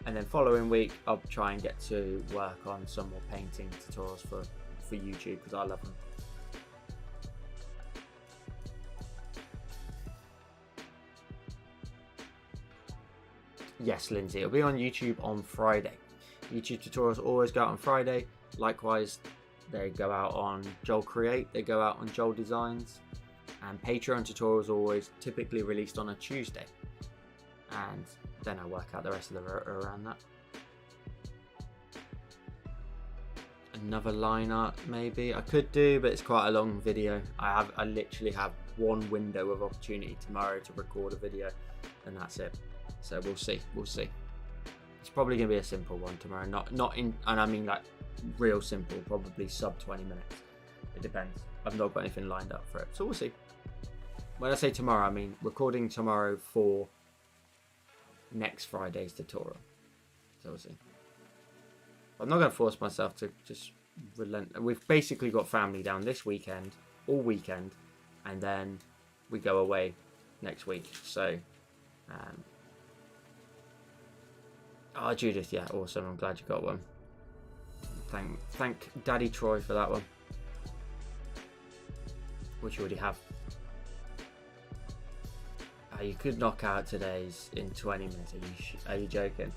and then following week I'll try and get to work on some more painting tutorials for YouTube, because I love them. Yes, Lindsay, it'll be on YouTube on Friday. YouTube tutorials always go out on Friday. Likewise, they go out on Joel Create, they go out on Joel Designs, and Patreon tutorials are always typically released on a Tuesday. and then I'll work out the rest of the route around that. Another line art maybe I could do, but it's quite a long video. I literally have one window of opportunity tomorrow to record a video, and that's it. So we'll see. It's probably gonna be a simple one tomorrow, and I mean like real simple, probably sub 20 minutes. It depends. I've not got anything lined up for it, so we'll see. When I say tomorrow, I mean recording tomorrow for next Friday's tutorial. So we'll see. I'm not going to force myself to just relent. We've basically got family down this weekend, all weekend, and then we go away next week. So, oh, Judith, yeah, awesome. I'm glad you got one. Thank Daddy Troy for that one, which you already have. You could knock out today's in 20 minutes. Are you joking?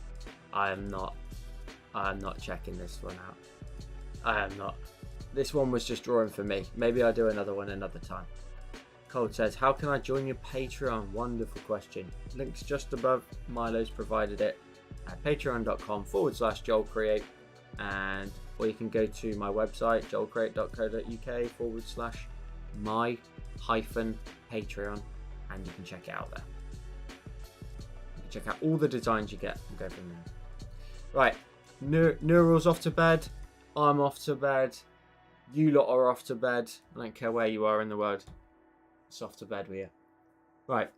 I am not checking this one out. I am not. This one was just drawing for me. Maybe I'll do another one another time. Cold says, how can I join your Patreon? Wonderful question. Link's just above. Milo's provided it at patreon.com/JoelCreate. Or you can go to my website, joelcreate.co.uk/my-Patreon, and you can check it out there. You can check out all the designs you get and go from there. Right. Neural's off to bed. I'm off to bed. You lot are off to bed. I don't care where you are in the world. It's off to bed with you. Right.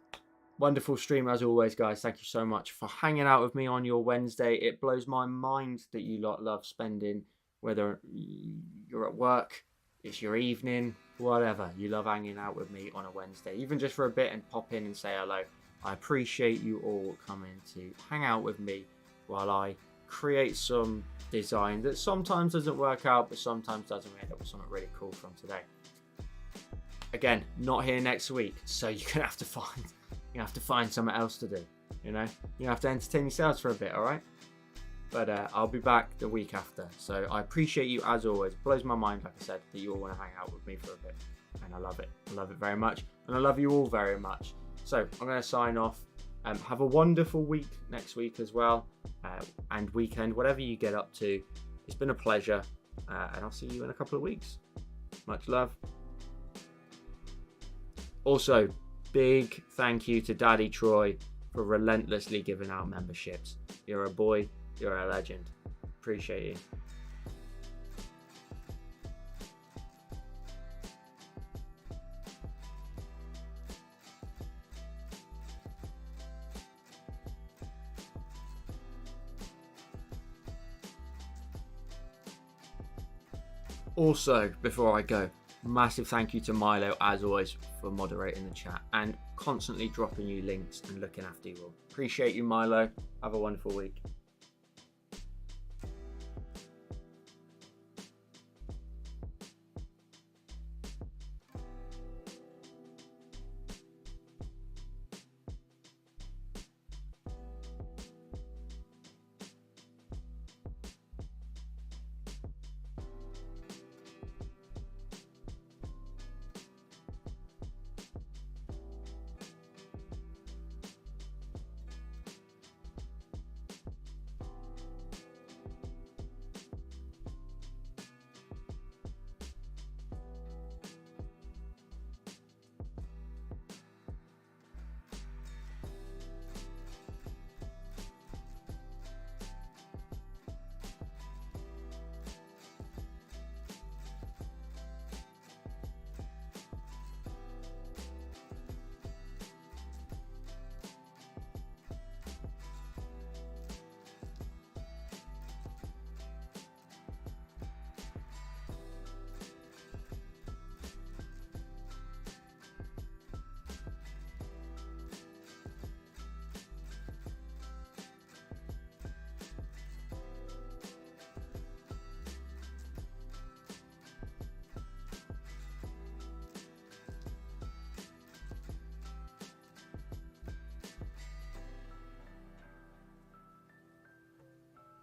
Wonderful stream as always, guys. Thank you so much for hanging out with me on your Wednesday. It blows my mind that you lot love spending, whether you're at work, it's your evening, whatever. You love hanging out with me on a Wednesday, even just for a bit, and pop in and say hello. I appreciate you all coming to hang out with me while I create some design that sometimes doesn't work out, but sometimes doesn't. End up with something really cool from today. Again, not here next week, so you're gonna have to find something else to do. You have to entertain yourselves for a bit, all right? But I'll be back the week after. So I appreciate you as always. It blows my mind, like I said, that you all want to hang out with me for a bit, and I love it. I love it very much, and I love you all very much. So I'm going to sign off. Have a wonderful week next week as well, and weekend, whatever you get up to. It's been a pleasure, and I'll see you in a couple of weeks. Much love. Also, big thank you to Daddy Troy for relentlessly giving out memberships. You're a boy, you're a legend. Appreciate you. Also, before I go, massive thank you to Milo, as always, for moderating the chat and constantly dropping you links and looking after you all. Appreciate you, Milo. Have a wonderful week.